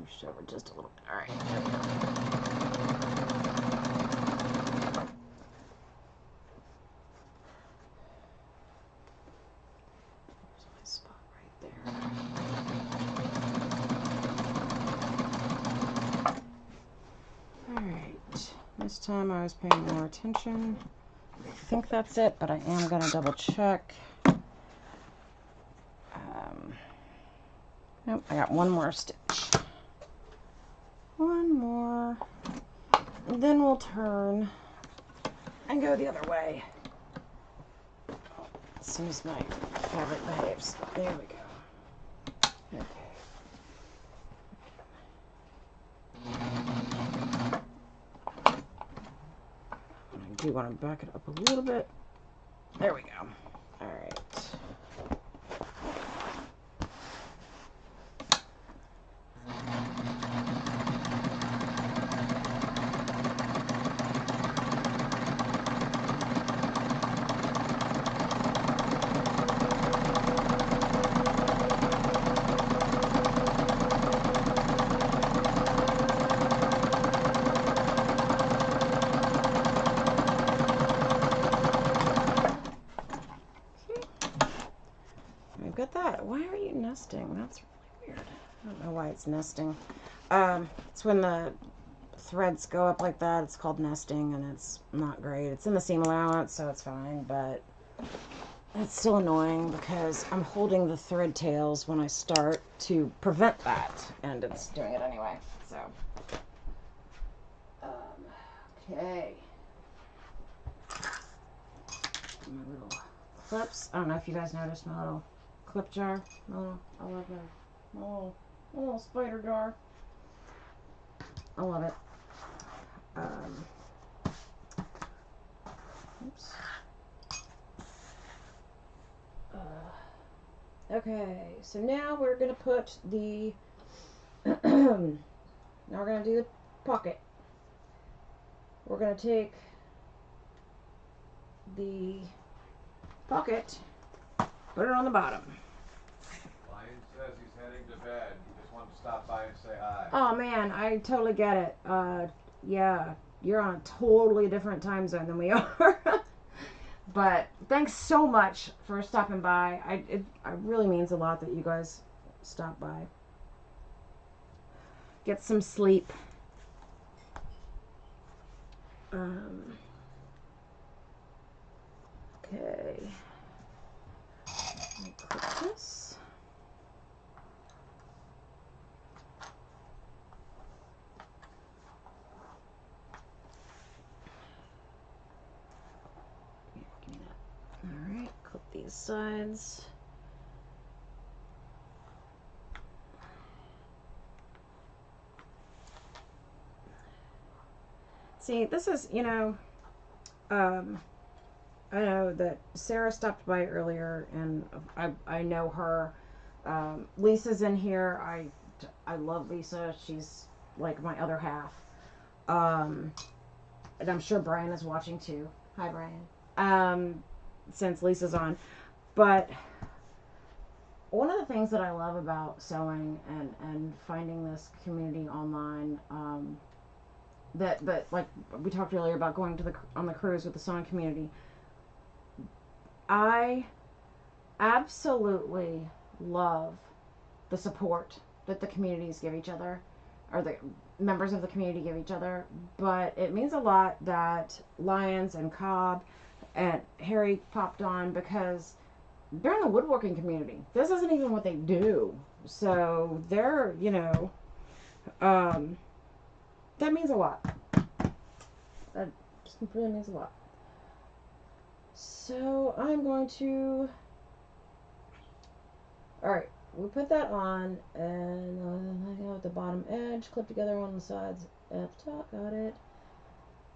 Push over just a little bit. Alright, there we go. There's my spot right there. Alright. This time I was paying more attention. I think that's it, but I am going to double check. Nope, I got one more stitch. One more. And then we'll turn and go the other way. As soon as my fabric behaves. There we go. Okay. I do want to back it up a little bit. There we go. All right. Got that. Why are you nesting? That's really weird. I don't know why it's nesting. It's when the threads go up like that. It's called nesting, and it's not great. It's in the seam allowance, so it's fine, but it's still annoying because I'm holding the thread tails when I start to prevent that, and it's doing it anyway. So, okay. My little clips. I don't know if you guys noticed my little clip jar. I love that. My little spider jar. I love it. Oops. Okay, so now we're gonna put the now we're gonna do the pocket. We're gonna take the pocket, put it on the bottom. Lion says he's heading to bed. He just wanted to stop by and say hi. Oh man, I totally get it. Yeah, you're on a totally different time zone than we are. But thanks so much for stopping by. It really means a lot that you guys stop by. Get some sleep. Okay. Let me click this. Alright, clip these sides. See, this is, I know that Sarah stopped by earlier, and I know her. Lisa's in here. I love Lisa. She's like my other half. And I'm sure Brian is watching too. Hi, Brian. Since Lisa's on. But one of the things that I love about sewing and finding this community online, that like we talked earlier about going to on the cruise with the sewing community, I absolutely love the support that the communities give each other, or the members of the community give each other. But it means a lot that Lions and Cobb and Harry popped on, because they're in the woodworking community. This isn't even what they do. So they're, that means a lot. That just really means a lot. So I'm going to, alright, we put that on, and I go at the bottom edge, clip together on the sides at the top, got it.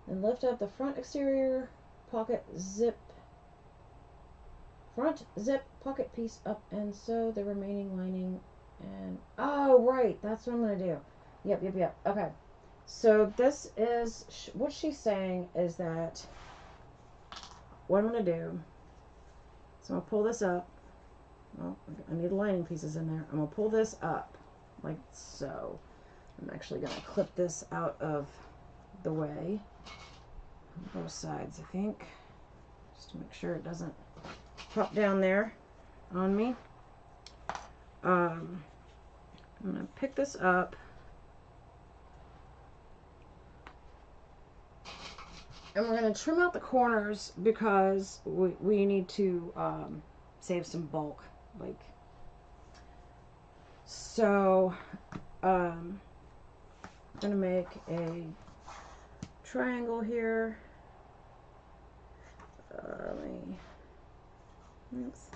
And lift up the front exterior pocket zip, front zip pocket piece up, and sew the remaining lining. And oh right, that's what I'm gonna do. Yep. Okay, so this is what she's saying is that what I'm gonna do. So I'm gonna pull this up. Well, I need the lining pieces in there. I'm gonna pull this up like so. I'm actually gonna clip this out of the way on both sides, I think, just to make sure it doesn't pop down there on me. I'm gonna pick this up, and we're gonna trim out the corners because we need to save some bulk, like so. I'm gonna make a triangle here. Let's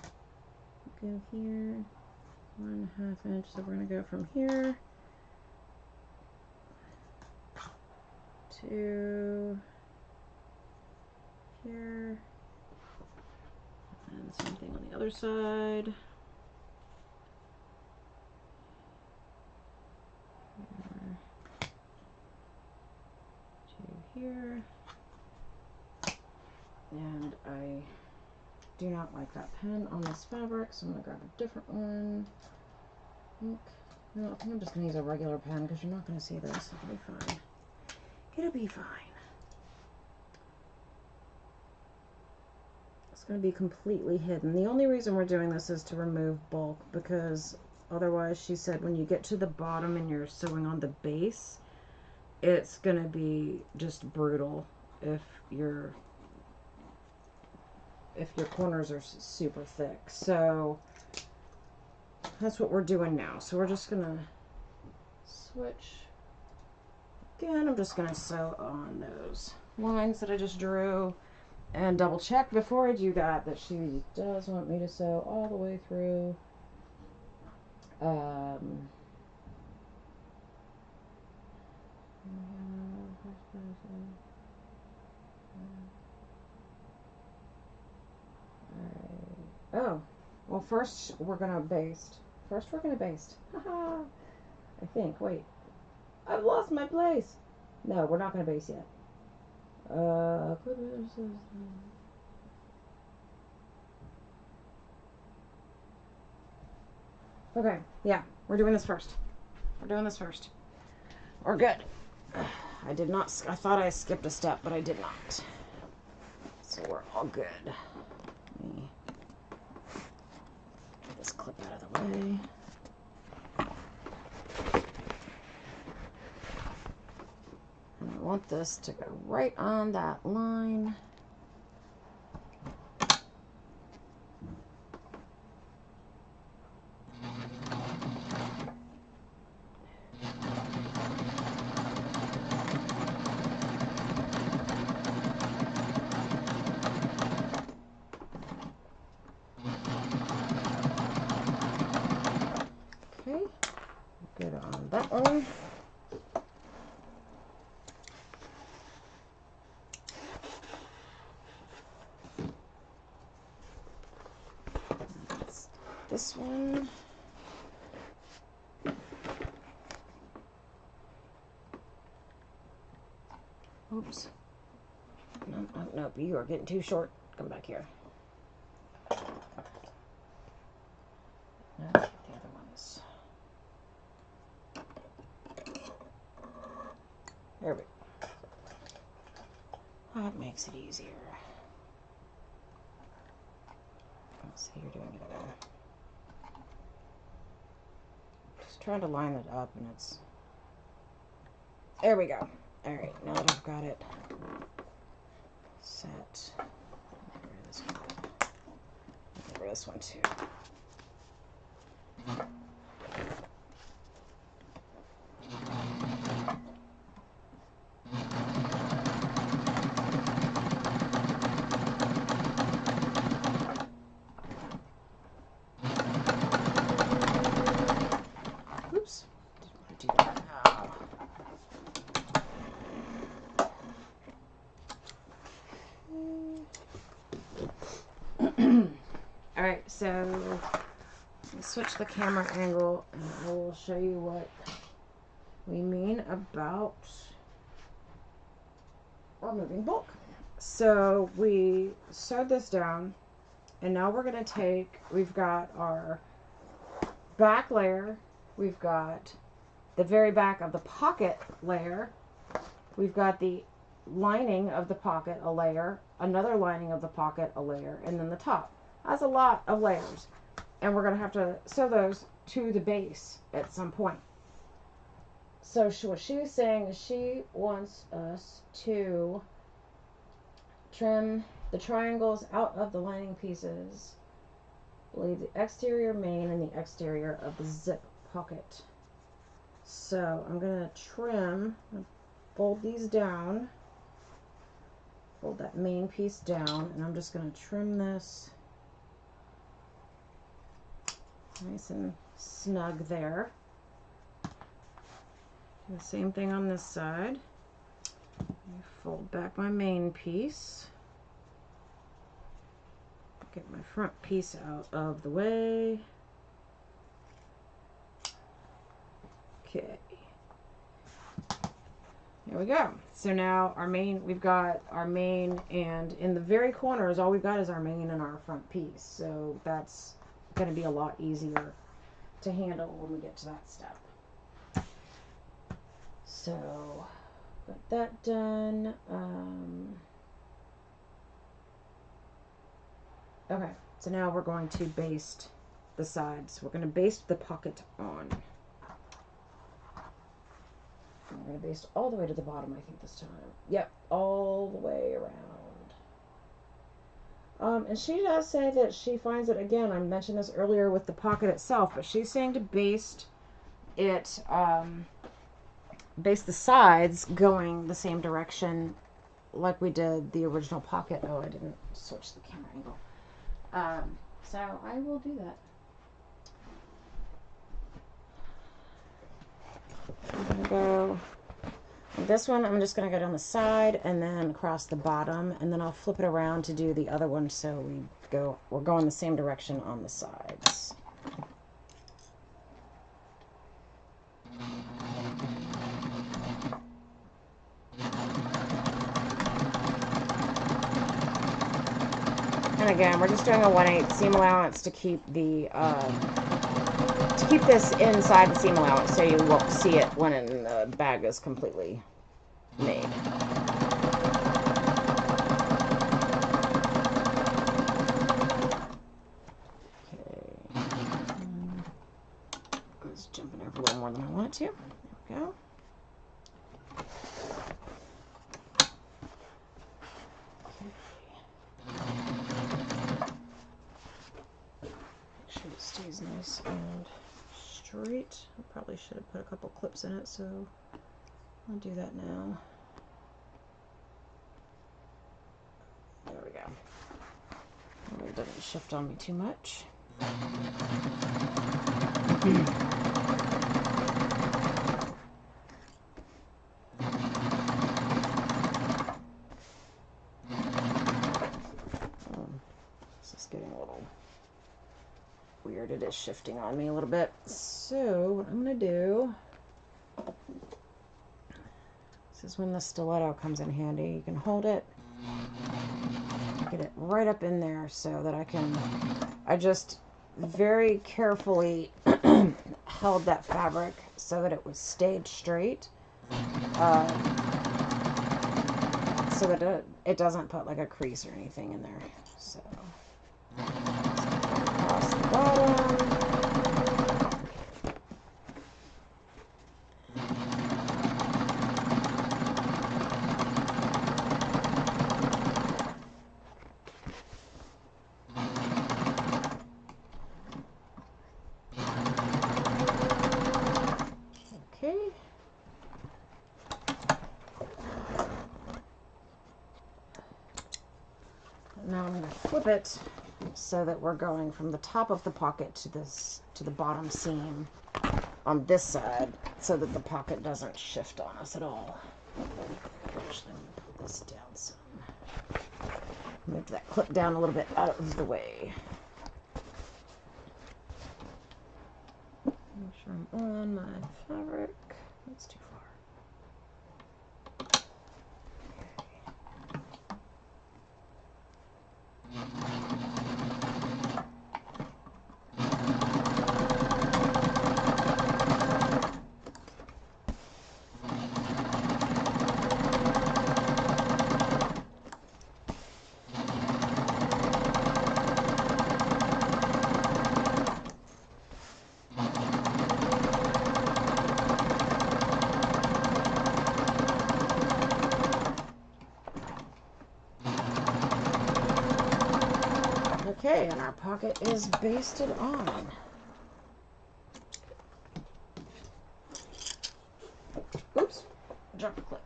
go here 1/2 inch, so we're gonna go from here to here, and same thing on the other side. Here, and I do not like that pen on this fabric, so I'm going to grab a different one. I think I'm just going to use a regular pen because you're not going to see this. It'll be fine. It'll be fine. It's going to be completely hidden. The only reason we're doing this is to remove bulk, because otherwise, she said, when you get to the bottom and you're sewing on the base, it's going to be just brutal if your corners are super thick. So that's what we're doing now. So we're just going to switch. Again, I'm just going to sew on those lines that I just drew and double check before I do that she does want me to sew all the way through. Alright. Oh, well, first we're gonna baste. Haha. I think. Wait, I've lost my place. No, we're not gonna baste yet. Okay, yeah, we're doing this first. We're good. I did not. I thought I skipped a step, but I did not. So we're all good. Let me get this clip out of the way. And I want this to go right on that line. Okay, good on that one. This one. Oops. Nope, you are getting too short. Come back here. No, the other ones. There we go. That makes it easier. Let's see, you're doing it again. Just trying to line it up, and it's... There we go. Alright, now that I've got it set, get rid of this one too. Oops, didn't want to do that. Alright, so let's switch the camera angle and I will show you what we mean about our moving bulk. So we sewed this down, and now we're going to take, we've got our back layer, we've got the very back of the pocket layer, we've got the lining of the pocket, a layer, another lining of the pocket, a layer, and then the top. That's a lot of layers, and we're going to have to sew those to the base at some point. So what she's saying is she wants us to trim the triangles out of the lining pieces, leave the exterior main and the exterior of the zip pocket. So I'm going to trim, fold these down, fold that main piece down, and I'm just going to trim this nice and snug there. Do the same thing on this side. Fold back my main piece. Get my front piece out of the way. Okay. There we go. So now our main, we've got our main, and in the very corners, all we've got is our main and our front piece. So that's going to be a lot easier to handle when we get to that step. So, got that done. Okay, so now we're going to baste the sides. We're going to baste the pocket on. I'm going to baste all the way to the bottom, I think, this time. Yep, all the way around. And she does say that she finds it, again, I mentioned this earlier with the pocket itself, but she's saying to baste it, baste the sides going the same direction like we did the original pocket. Oh, I didn't switch the camera angle. So I will do that. I'm going to go, this one I'm just going to go down the side and then across the bottom, and then I'll flip it around to do the other one so we're going the same direction on the sides. And again, we're just doing a 1/8 seam allowance to keep the keep this inside the seam allowance so you won't see it when the bag is completely made. Okay. I was jumping over a little more than I wanted to. There we go. Stays nice and straight. I probably should have put a couple clips in it, so I'll do that now. There we go. Oh, it doesn't shift on me too much. This is getting a little weird. It is shifting on me a little bit. So what I'm going to do, this is when the stiletto comes in handy. You can hold it, get it right up in there so that I just very carefully held that fabric so that it was stayed straight, so that it doesn't put like a crease or anything in there. So across the bottom. Okay. Now I'm going to flip it so that we're going from the top of the pocket to the bottom seam on this side, so that the pocket doesn't shift on us at all. Actually, I'm going to put this down some. Move that clip down a little bit out of the way. Make sure I'm on my fabric. That's too far. Okay, and our pocket is basted on. Oops, dropped the clip.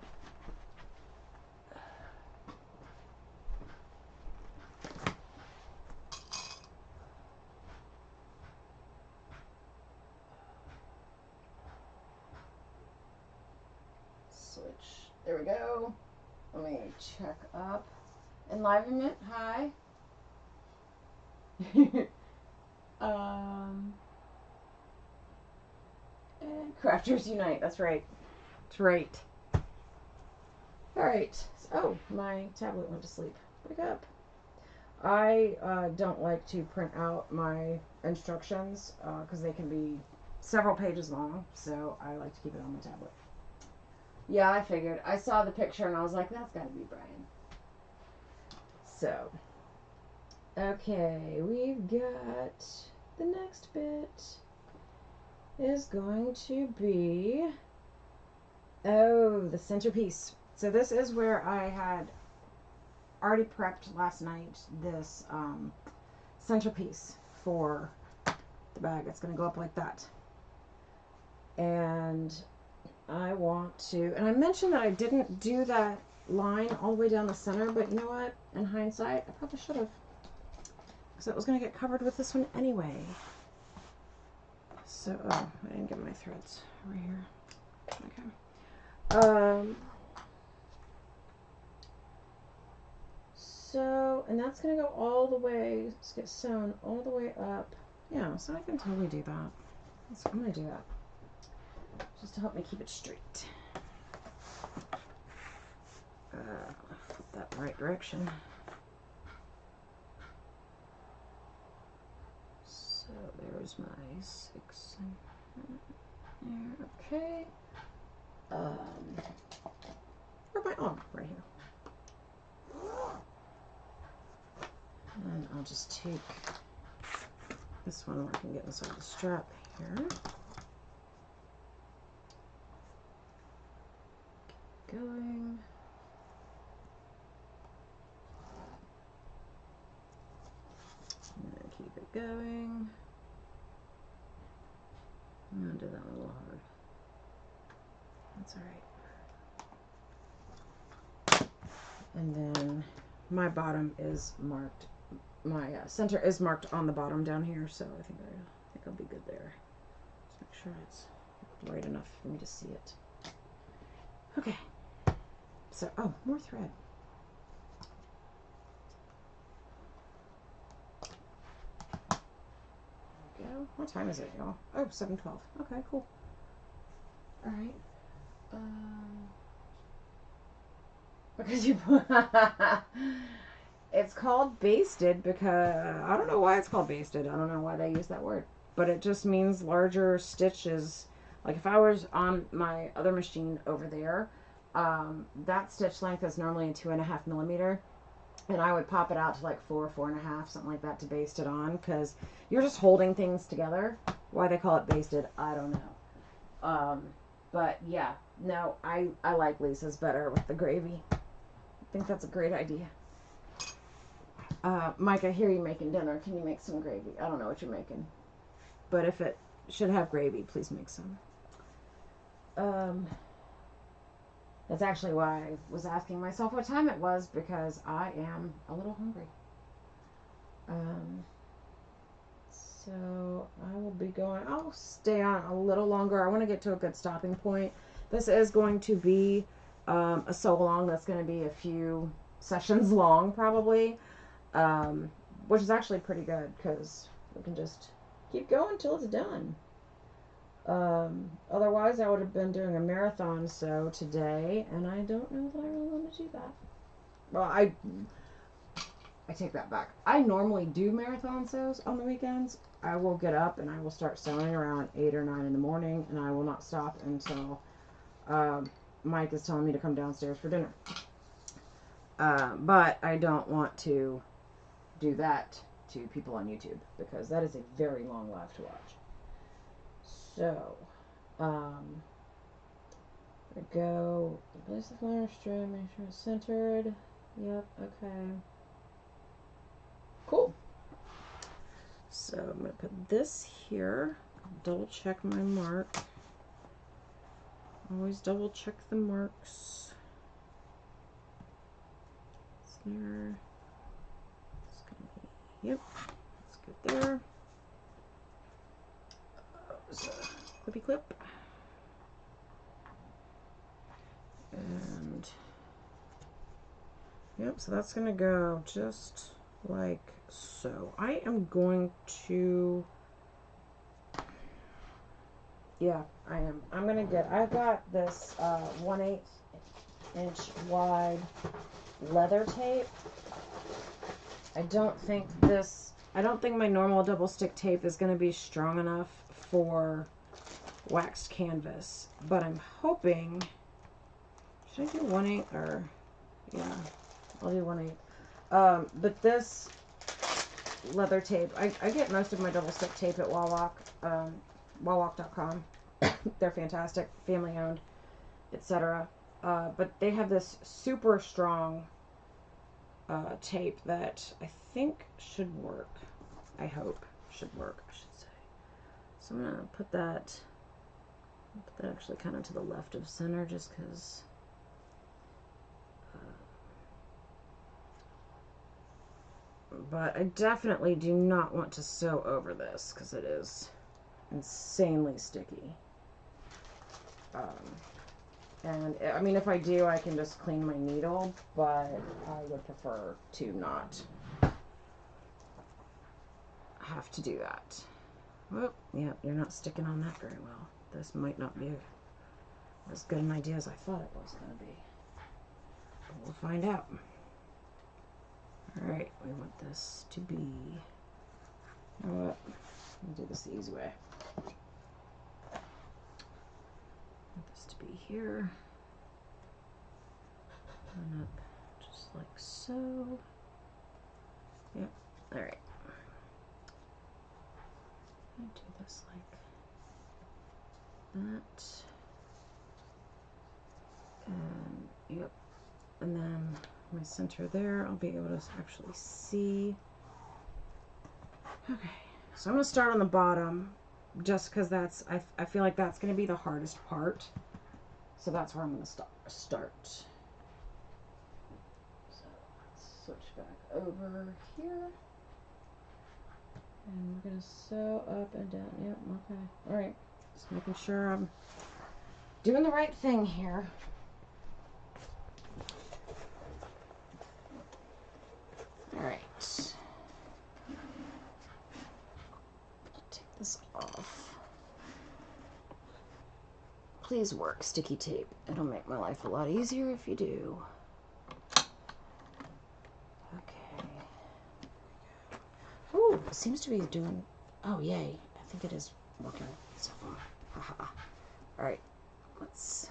Switch. There we go. Let me check up. Enlivenment, hi. And Crafters Unite, that's right. That's right. Alright. Oh, my tablet went to sleep. Wake up. I don't like to print out my instructions because they can be several pages long, so I like to keep it on my tablet. Yeah, I figured. I saw the picture and I was like, that's gotta be Brian. So, okay, we've got the next bit is going to be Oh, the centerpiece. So this is where I had already prepped last night this centerpiece for the bag. It's going to go up like that. And I want to, and I mentioned that I didn't do that line all the way down the center, but you know what? In hindsight, I probably should have. Because it was going to get covered with this one anyway. So, oh, I didn't get my threads right here. Okay. So, and that's going to go all the way, let's get sewn all the way up. Yeah, so I can totally do that. I'm going to do that. Just to help me keep it straight. Flip that right direction. So there's my 6 and there. Okay. Where's my arm? Right here. And I'll just take this one where I can get inside the strap here. Keep going. And keep it going. I'm gonna do that one a little hard. That's alright. And then my bottom is marked. My center is marked on the bottom down here, so I think I'll be good there. Just make sure it's right enough for me to see it. Okay. So, oh, more thread. There we go. What time is it, y'all? Oh, 7:12. Okay, cool. All right. Because you it's called basted because I don't know why it's called basted. I don't know why they use that word, but it just means larger stitches. Like if I was on my other machine over there, that stitch length is normally a 2.5 millimeter, and I would pop it out to like 4.5, something like that to baste it on, because you're just holding things together. Why they call it basted, I don't know. But yeah, no, I like Lisa's better with the gravy. I think that's a great idea. Mike, I hear you making dinner. Can you make some gravy? I don't know what you're making, but if it should have gravy, please make some. That's actually why I was asking myself what time it was, because I am a little hungry. So I will be going, I'll stay on a little longer. I want to get to a good stopping point. This is going to be a sew-along that's going to be a few sessions long, probably, which is actually pretty good because we can just keep going until it's done. Otherwise, I would have been doing a marathon sew today, and I don't know that I really want to do that. Well, I take that back. I normally do marathon sews on the weekends. I will get up and I will start sewing around 8 or 9 in the morning, and I will not stop until Mike is telling me to come downstairs for dinner. But I don't want to do that to people on YouTube, because that is a very long live to watch. So, I go, place the flower strip, make sure it's centered. Yep, okay. Cool. So I'm going to put this here, double check my mark. Always double check the marks. It's there. It's gonna be, yep, it's good there. So, clippy clip. And, yep, so that's going to go just like so. I am going to, yeah, I am. I'm going to get, I've got this 1/8 inch wide leather tape. I don't think my normal double stick tape is going to be strong enough for waxed canvas, but I'm hoping, should I do 1/8 or, yeah, I'll do 1/8. But this leather tape, I get most of my double stick tape at Wawak, wawak.com. They're fantastic, family owned. etc. But they have this super strong tape that I think should work. I hope should work, I should say. So I'm gonna put that actually kind of to the left of center, just because. But I definitely do not want to sew over this because it is insanely sticky. And I mean, if I do, I can just clean my needle, but I would prefer to not have to do that. Well, yeah, you're not sticking on that very well. This might not be as good an idea as I thought it was going to be. But we'll find out. Alright, we want this to be... You know what? We'll do this the easy way. Want this to be here. And up just like so. Yep, alright. I do this like that. And yep. And then my center there, I'll be able to actually see. Okay, so I'm going to start on the bottom just because that's, I feel like that's going to be the hardest part. So that's where I'm going to start. So let's switch back over here. And we're going to sew up and down. Yep, okay. Alright, just making sure I'm doing the right thing here. Alright. Take this off. Please work, sticky tape. It'll make my life a lot easier if you do. Okay. Ooh, it seems to be doing... Oh, yay. I think it is working so far. Haha. Alright. Let's...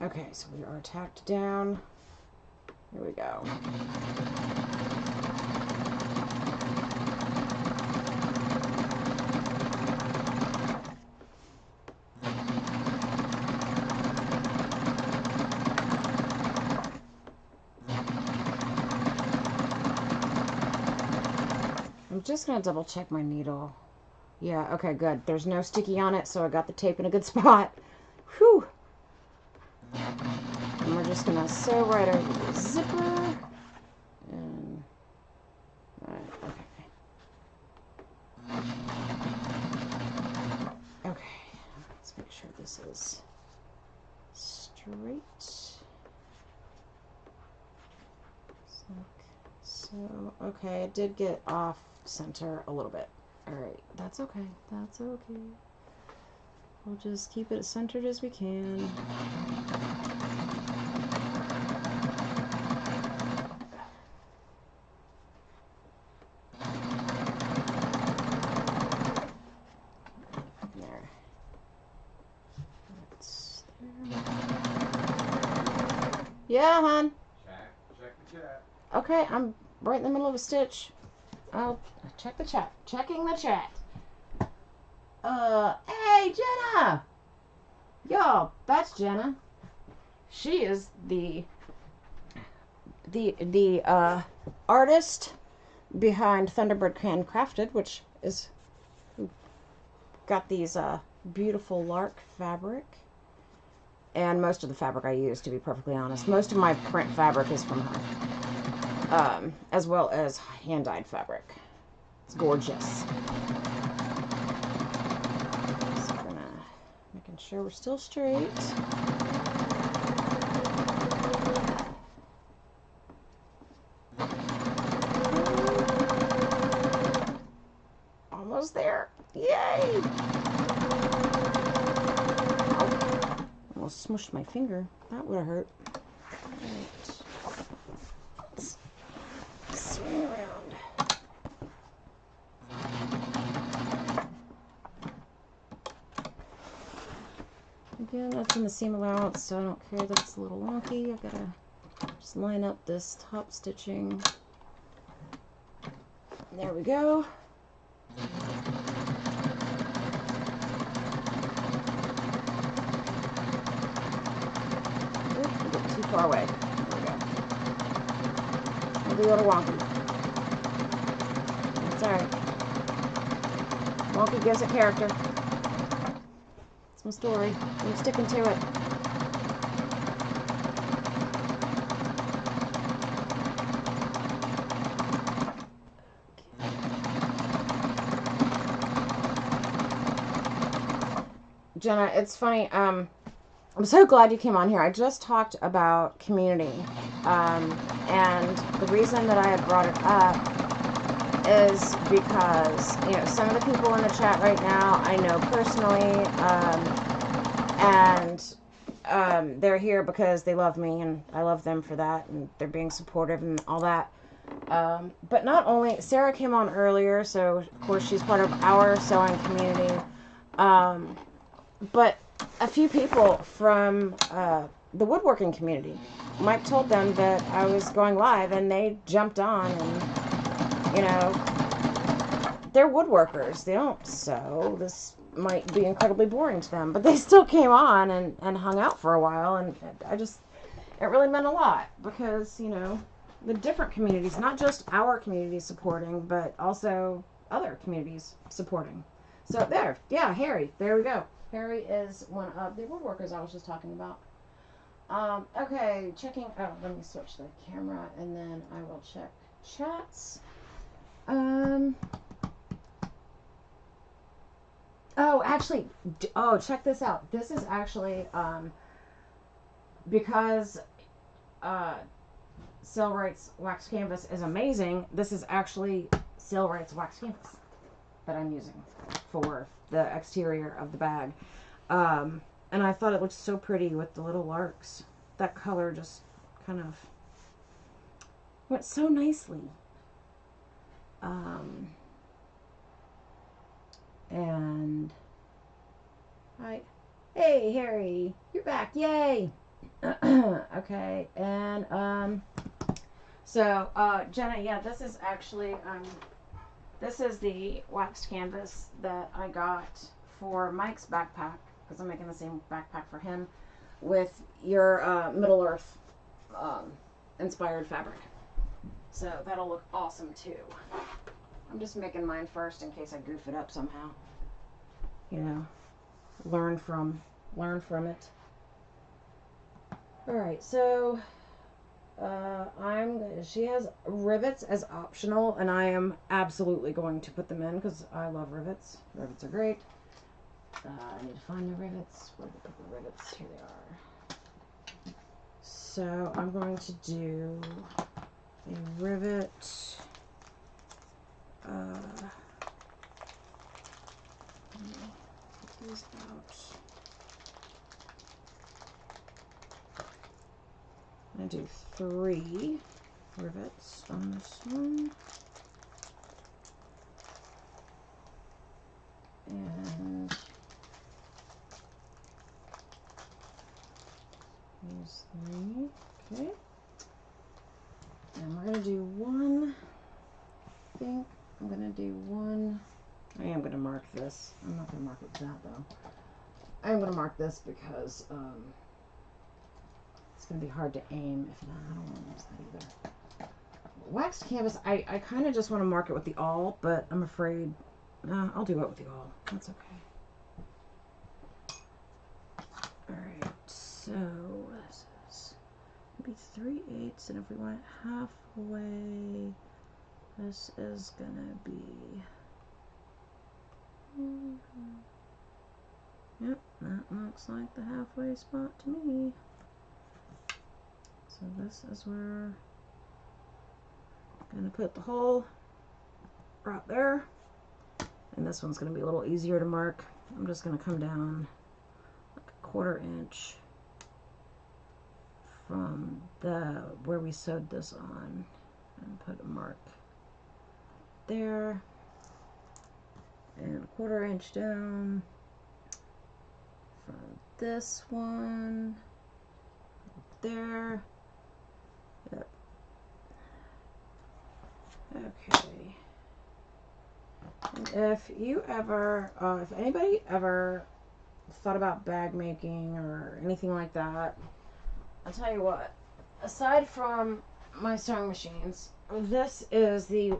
Okay, so we are tacked down. Here we go. I'm just going to double check my needle. Yeah, okay, good. There's no sticky on it, so I got the tape in a good spot. Whew! And we're just going to sew right over the zipper. And, right, okay. Okay, let's make sure this is straight. Like so. Okay, it did get off center a little bit. Alright, that's okay. That's okay. We'll just keep it as centered as we can. There. That's there. Yeah, hon. Check the chat. Okay, I'm right in the middle of a stitch. I'll check the chat. Checking the chat. Hey, Jenna! Yo, that's Jenna. She is the artist behind Thunderbird Handcrafted, which is got these beautiful lark fabric. And most of the fabric I use, to be perfectly honest. Most of my print fabric is from her. As well as hand-dyed fabric. It's gorgeous. Making sure we're still straight. Almost there. Yay! Oh, almost smushed my finger. That would have hurt. Right. Let's swing around. Again, that's in the seam allowance, so I don't care that it's a little wonky. I've got to just line up this top stitching There we go. Ooh, get too far away. There we go. It'll be a little wonky. That's alright. Wonky gives a character. It's my story. I'm sticking to it. Jenna, it's funny. I'm so glad you came on here. I just talked about community. And the reason that I had brought it up is because, you know, some of the people in the chat right now I know personally, and they're here because they love me and I love them for that, and they're being supportive and all that. But not only, Sarah came on earlier, so of course she's part of our sewing community. But a few people from the woodworking community, Mike told them that I was going live, and they jumped on, and, you know, they're woodworkers. They don't sew. This might be incredibly boring to them, but they still came on and hung out for a while, and it really meant a lot, because, you know, the different communities, not just our community supporting, but also other communities supporting. So there, yeah, Harry, there we go. Harry is one of the woodworkers I was just talking about. Okay, checking. Oh, let me switch the camera and then I will check chats. Oh, actually, check this out. This is actually because Sailrite's wax canvas is amazing. This is actually Sailrite's wax canvas that I'm using for the exterior of the bag. And I thought it looked so pretty with the little larks. That color just kind of went so nicely. And hi, hey Harry, you're back, yay. Okay, and so Jenna, yeah, this is actually this is the waxed canvas that I got for Mike's backpack, because I'm making the same backpack for him with your Middle Earth inspired fabric. So that'll look awesome too. I'm just making mine first in case I goof it up somehow. You know, learn from it. All right, so she has rivets as optional, and I am absolutely going to put them in because I love rivets. Rivets are great. I need to find the rivets. Where did I put the rivets? Here they are. So I'm going to do a rivet. Get these out. I'm going to do 3 rivets on this one. And these 3. Okay. And we're going to do one. I think I'm going to do one. I am going to mark this. I'm not going to mark it that though. I am going to mark this because it's going to be hard to aim if not. I don't want to use that either. Waxed canvas, I kind of just want to mark it with the awl, but I'm afraid I'll do it with the awl. That's okay. Alright, so this is maybe 3/8, and if we want it halfway, this is going to be... Yep, that looks like the halfway spot to me. So this is where I'm going to put the hole right there. And this one's going to be a little easier to mark. I'm just going to come down like a 1/4 inch from where we sewed this on and put a mark there. And a 1/4 inch down from this one there. Yep. Okay. If you ever, if anybody ever thought about bag making or anything like that, I'll tell you what, aside from my sewing machines, this is the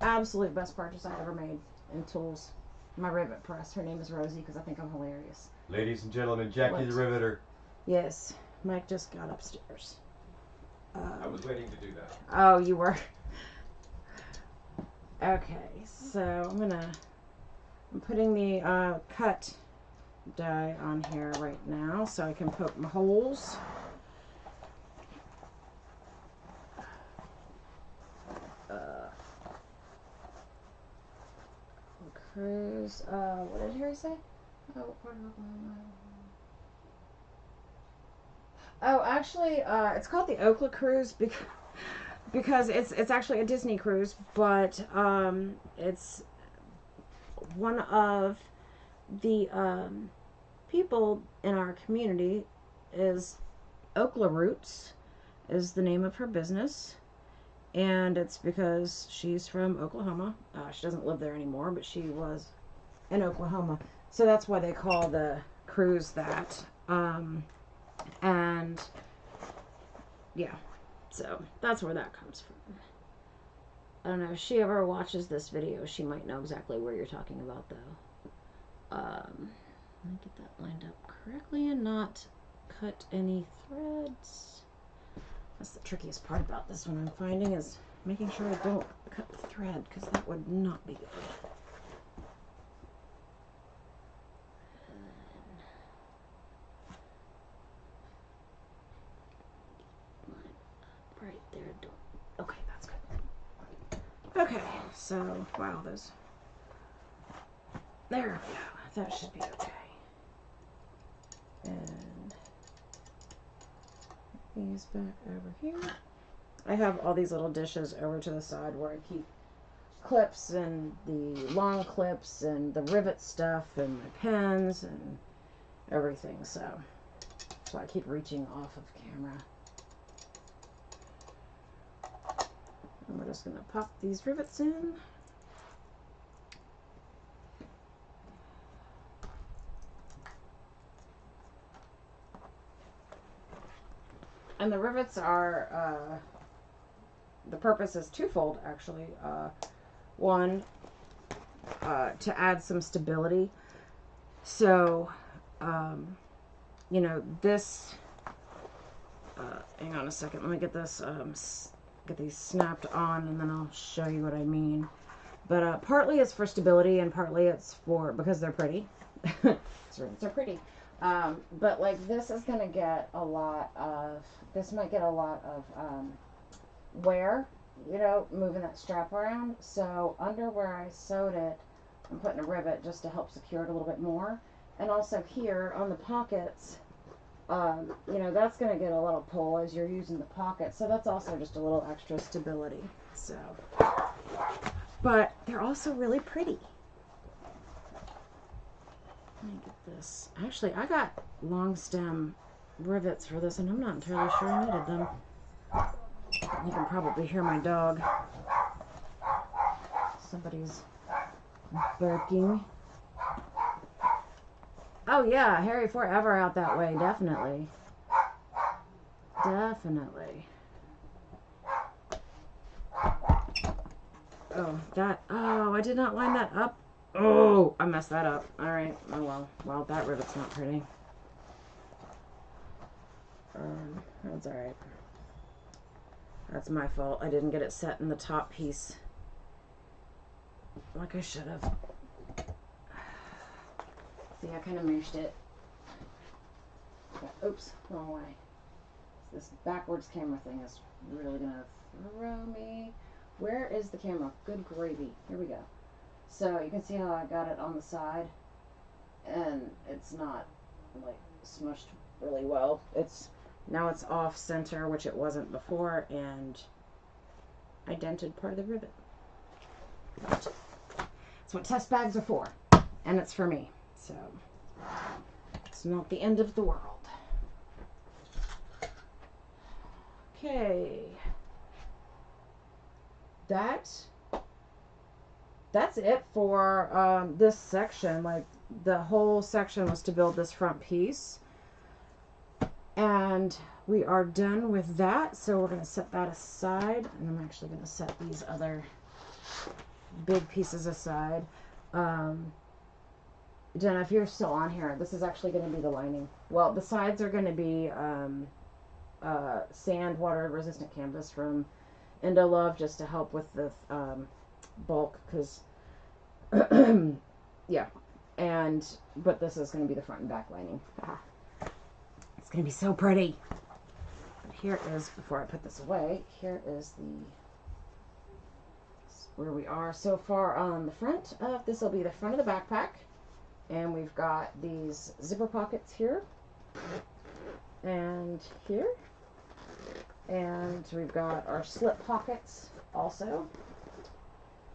absolute best purchase I ever made in tools. My rivet press. Her name is Rosie because I think I'm hilarious. Ladies and gentlemen, Jackie the Riveter. Yes, Mike just got upstairs. I was waiting to do that. Oh, you were. Okay, so I'm putting the cut die on here right now so I can poke my holes. Cruise, what did Harry say? Oh, actually, it's called the Okla Cruise because it's actually a Disney cruise, but it's one of the people in our community is Okla Roots is the name of her business. And it's because she's from Oklahoma. She doesn't live there anymore, but she was in Oklahoma. So that's why they call the cruise that. And yeah, so that's where that comes from. I don't know. If she ever watches this video, she might know exactly where you're talking about, though. Let me get that lined up correctly and not cut any threads. That's the trickiest part about this one I'm finding is making sure I don't cut the thread because that would not be good. Right there. Okay, that's good. Okay, so wow, those. There we go. That should be okay. And these back over here. I have all these little dishes over to the side where I keep clips and the long clips and the rivet stuff and my pens and everything, so I keep reaching off of camera. And we're just going to pop these rivets in. And the rivets are, the purpose is twofold, actually. One, to add some stability. So, you know, this, hang on a second, let me get this, get these snapped on, and then I'll show you what I mean. But partly it's for stability, and partly it's for, because they're pretty. Rivets are pretty. But like this is going to get a lot of, this might get a lot of wear, you know, moving that strap around. So under where I sewed it, I'm putting a rivet just to help secure it a little bit more. And also here on the pockets, you know, that's going to get a little pull as you're using the pocket. So that's also just a little extra stability. So, but they're also really pretty. Let me get this. Actually, I got long stem rivets for this, and I'm not entirely sure I needed them. You can probably hear my dog. Somebody's barking. Oh yeah, Harry forever out that way, definitely. Definitely. Oh, that, oh, I did not line that up. Oh, I messed that up. Alright, oh well. Well, that rivet's not pretty. That's alright. That's my fault. I didn't get it set in the top piece like I should have. See, I kind of mooshed it. Oops, wrong way. This backwards camera thing is really going to throw me. Where is the camera? Good gravy. Here we go. So you can see how I got it on the side, and it's not like smushed really well. Now it's off center, which it wasn't before, and I dented part of the rivet. But that's what test bags are for, and it's for me, so it's not the end of the world. Okay, that that's it for this section. Like, the whole section was to build this front piece. And we are done with that, so we're going to set that aside. And I'm actually going to set these other big pieces aside. Jenna, if you're still on here, this is actually going to be the lining. Well, the sides are going to be sand water resistant canvas from Indolove, just to help with the bulk, because yeah. But this is going to be the front and back lining. It's going to be so pretty. But here is, before I put this away, here is where we are so far on the front of this. Will be the front of the backpack. And we've got these zipper pockets here and here. And we've got our slip pockets also.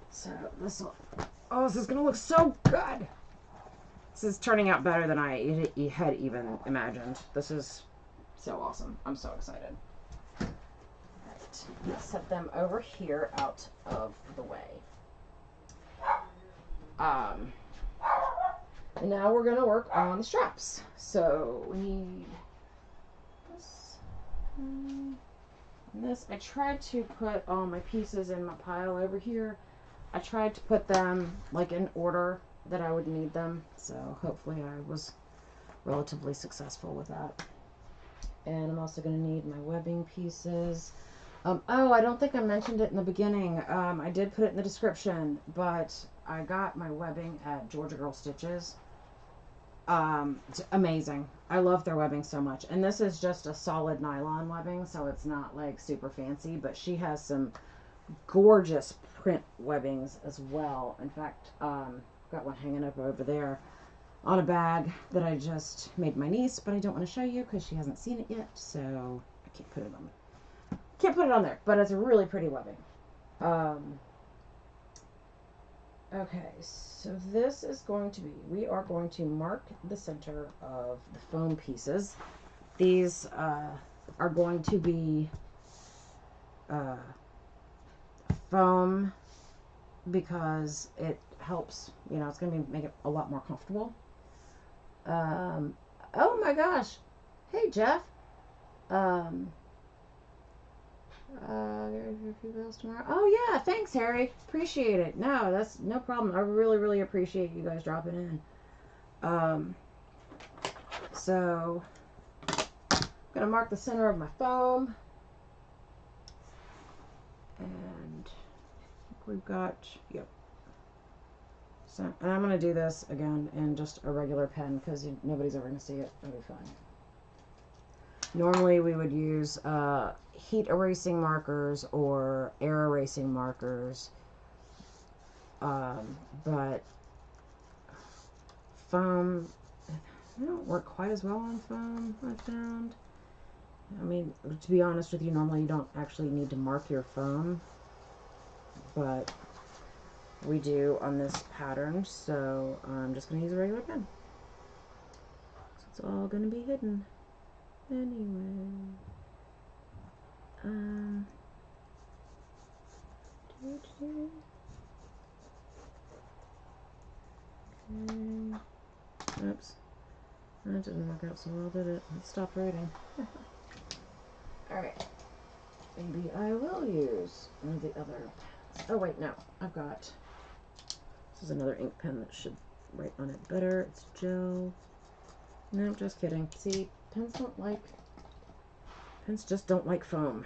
So this will, oh, this is going to look so good. This is turning out better than I had even imagined. This is so awesome. I'm so excited. All right, let's set them over here out of the way. And now we're going to work on the straps. So we need this and this. I tried to put all my pieces in my pile over here. I tried to put them like in order that I would need them. So hopefully I was relatively successful with that. And I'm also going to need my webbing pieces. Oh, I don't think I mentioned it in the beginning. I did put it in the description, but I got my webbing at Georgia Girl Stitches. It's amazing. I love their webbing so much. And this is just a solid nylon webbing, so it's not like super fancy, but she has some gorgeous print webbings as well. In fact, got one hanging up over there on a bag that I just made my niece, but I don't want to show you because she hasn't seen it yet, so I can't put it on there. Can't put it on there, but it's a really pretty webbing. Okay, so this is going to be, we are going to mark the center of the foam pieces. These are going to be foam because it helps, you know, it's going to make it a lot more comfortable. Oh my gosh. Hey, Jeff. Tomorrow. Oh yeah, thanks, Harry. Appreciate it. No, that's no problem. I really, really appreciate you guys dropping in. So I'm gonna mark the center of my foam, and we've got, yep. So, and I'm gonna do this again in just a regular pen because nobody's ever gonna see it. It'll be fine. Normally we would use heat erasing markers or air erasing markers, but foam, they don't work quite as well on foam, I found. I mean, to be honest with you, normally you don't actually need to mark your foam, but we do on this pattern, so I'm just going to use a regular pen. So it's all going to be hidden. Anyway, okay, oops, that didn't work out so well, did it? Let's stop writing. Alright, maybe I will use one of the other pens. Oh wait, no, I've got, this is another ink pen that should write on it better. It's gel. No, just kidding. See, pens just don't like foam.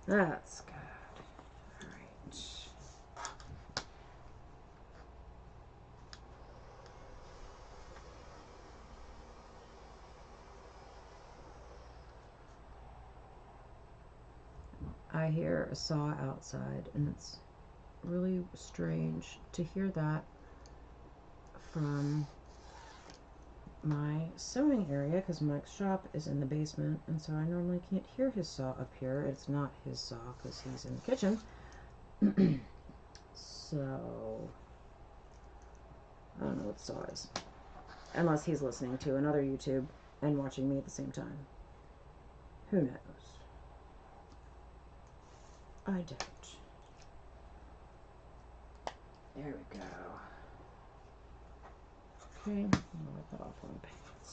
That's good. Alright. I hear a saw outside, and it's really strange to hear that from my sewing area because Mike's shop is in the basement, and so I normally can't hear his saw up here. It's not his saw because he's in the kitchen. So I don't know what the saw is, unless he's listening to another YouTube and watching me at the same time. Who knows? I don't. There we go. Okay, I'll wipe that off on the pants.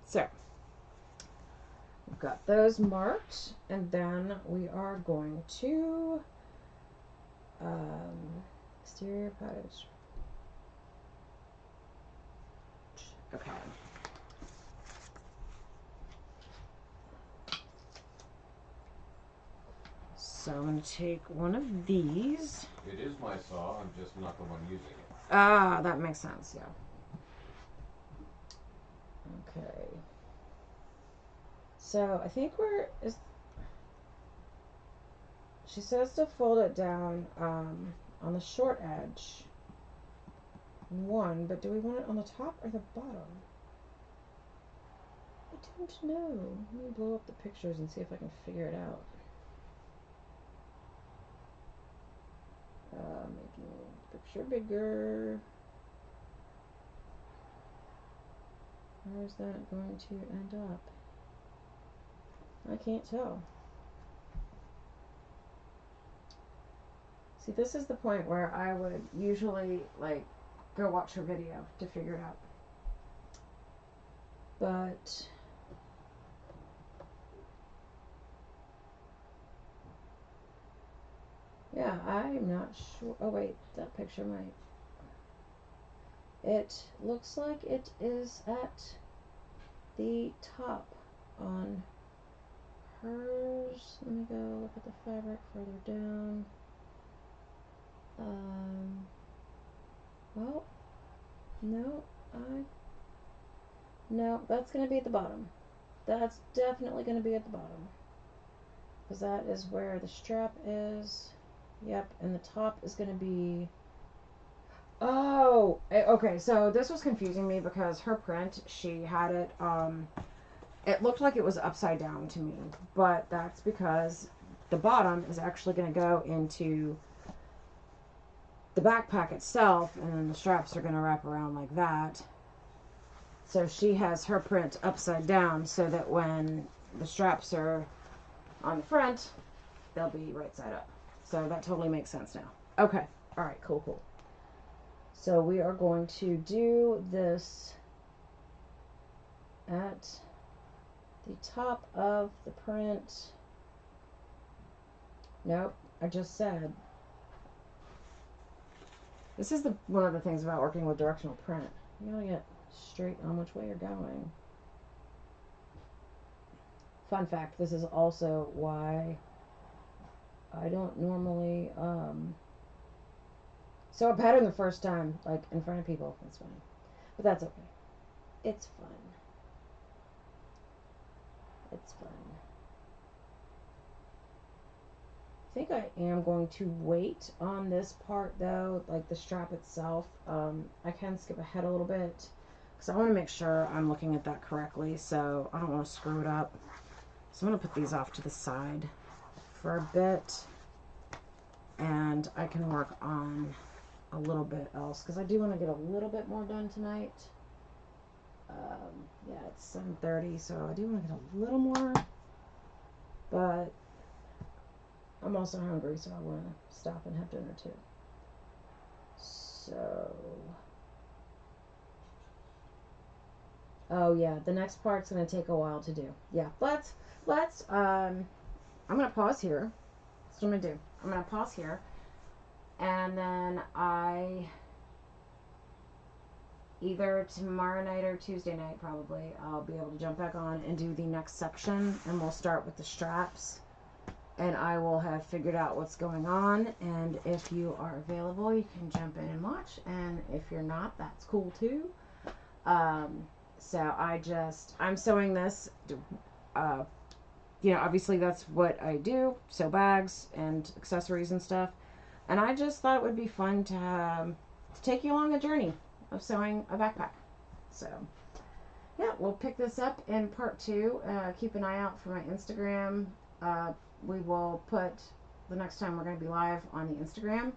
So, we've got those marked, and then we are going to exterior pouch. Okay. So I'm going to take one of these. It is my saw, I'm just not the one using it. Ah, that makes sense, yeah. Okay. So I think she says to fold it down on the short edge. One, but do we want it on the top or the bottom? I don't know. Let me blow up the pictures and see if I can figure it out. Making the picture bigger. Where is that going to end up? I can't tell. See, this is the point where I would usually like go watch her video to figure it out. But yeah, I'm not sure. Oh wait, that picture might. It looks like it is at the top on hers. Let me go look at the fabric further down. Well, no, that's going to be at the bottom. That's definitely going to be at the bottom. Because that is where the strap is. Yep, and the top is going to be... Oh, okay, so this was confusing me because her print, she had it, it looked like it was upside down to me. But that's because the bottom is actually going to go into the backpack itself, and then the straps are going to wrap around like that. So she has her print upside down so that when the straps are on the front, they'll be right side up. So that totally makes sense now. Okay. All right. Cool. So we are going to do this at the top of the print. Nope. I just said. This is one of the things about working with directional print. You gotta get straight on which way you're going. Fun fact, this is also why I don't normally sew a pattern the first time, like in front of people. It's fine. But that's okay. It's fun. It's fun. I think I am going to wait on this part though, like the strap itself. I can skip ahead a little bit because I want to make sure I'm looking at that correctly, so I don't want to screw it up. So I'm going to put these off to the side for a bit, and I can work on a little bit else because I do want to get a little bit more done tonight. Yeah, it's 7:30, so I do want to get a little more, but I'm also hungry, so I want to stop and have dinner too. So, oh yeah, the next part's going to take a while to do. Yeah, I'm going to pause here. That's what I'm going to do. I'm going to pause here, and then either tomorrow night or Tuesday night probably, I'll be able to jump back on and do the next section, and we'll start with the straps. And I will have figured out what's going on, and if you are available, you can jump in and watch, and if you're not, that's cool too. So I'm sewing this, obviously that's what I do, sew bags and accessories and stuff, and I just thought it would be fun to take you along a journey of sewing a backpack. So yeah, we'll pick this up in part 2. Keep an eye out for my Instagram. We will put the next time we're going to be live on the Instagram.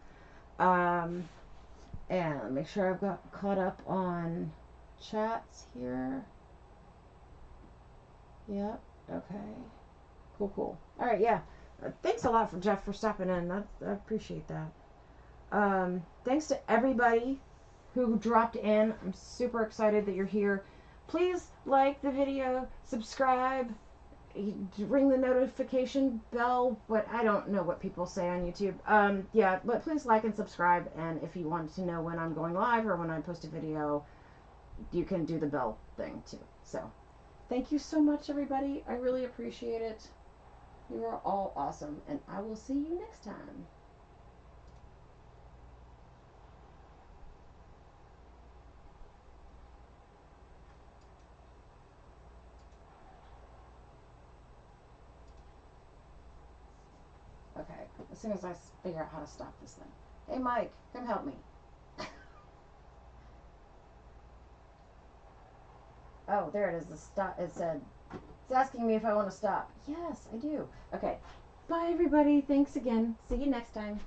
And make sure I've got caught up on chats here. Yep. Okay. Cool. All right. Yeah. Thanks a lot for Jeff for stopping in. I appreciate that. Thanks to everybody who dropped in. I'm super excited that you're here. Please like the video, subscribe, ring the notification bell. What I don't know what people say on YouTube. Yeah, but please like and subscribe. And if you want to know when I'm going live or when I post a video, you can do the bell thing too. So, thank you so much, everybody. I really appreciate it. You are all awesome, and I will see you next time. Okay, as soon as I figure out how to stop this thing. Hey, Mike, come help me. Oh, there it is. The stop. It said, it's asking me if I want to stop. Yes, I do. Okay. Bye, everybody. Thanks again. See you next time.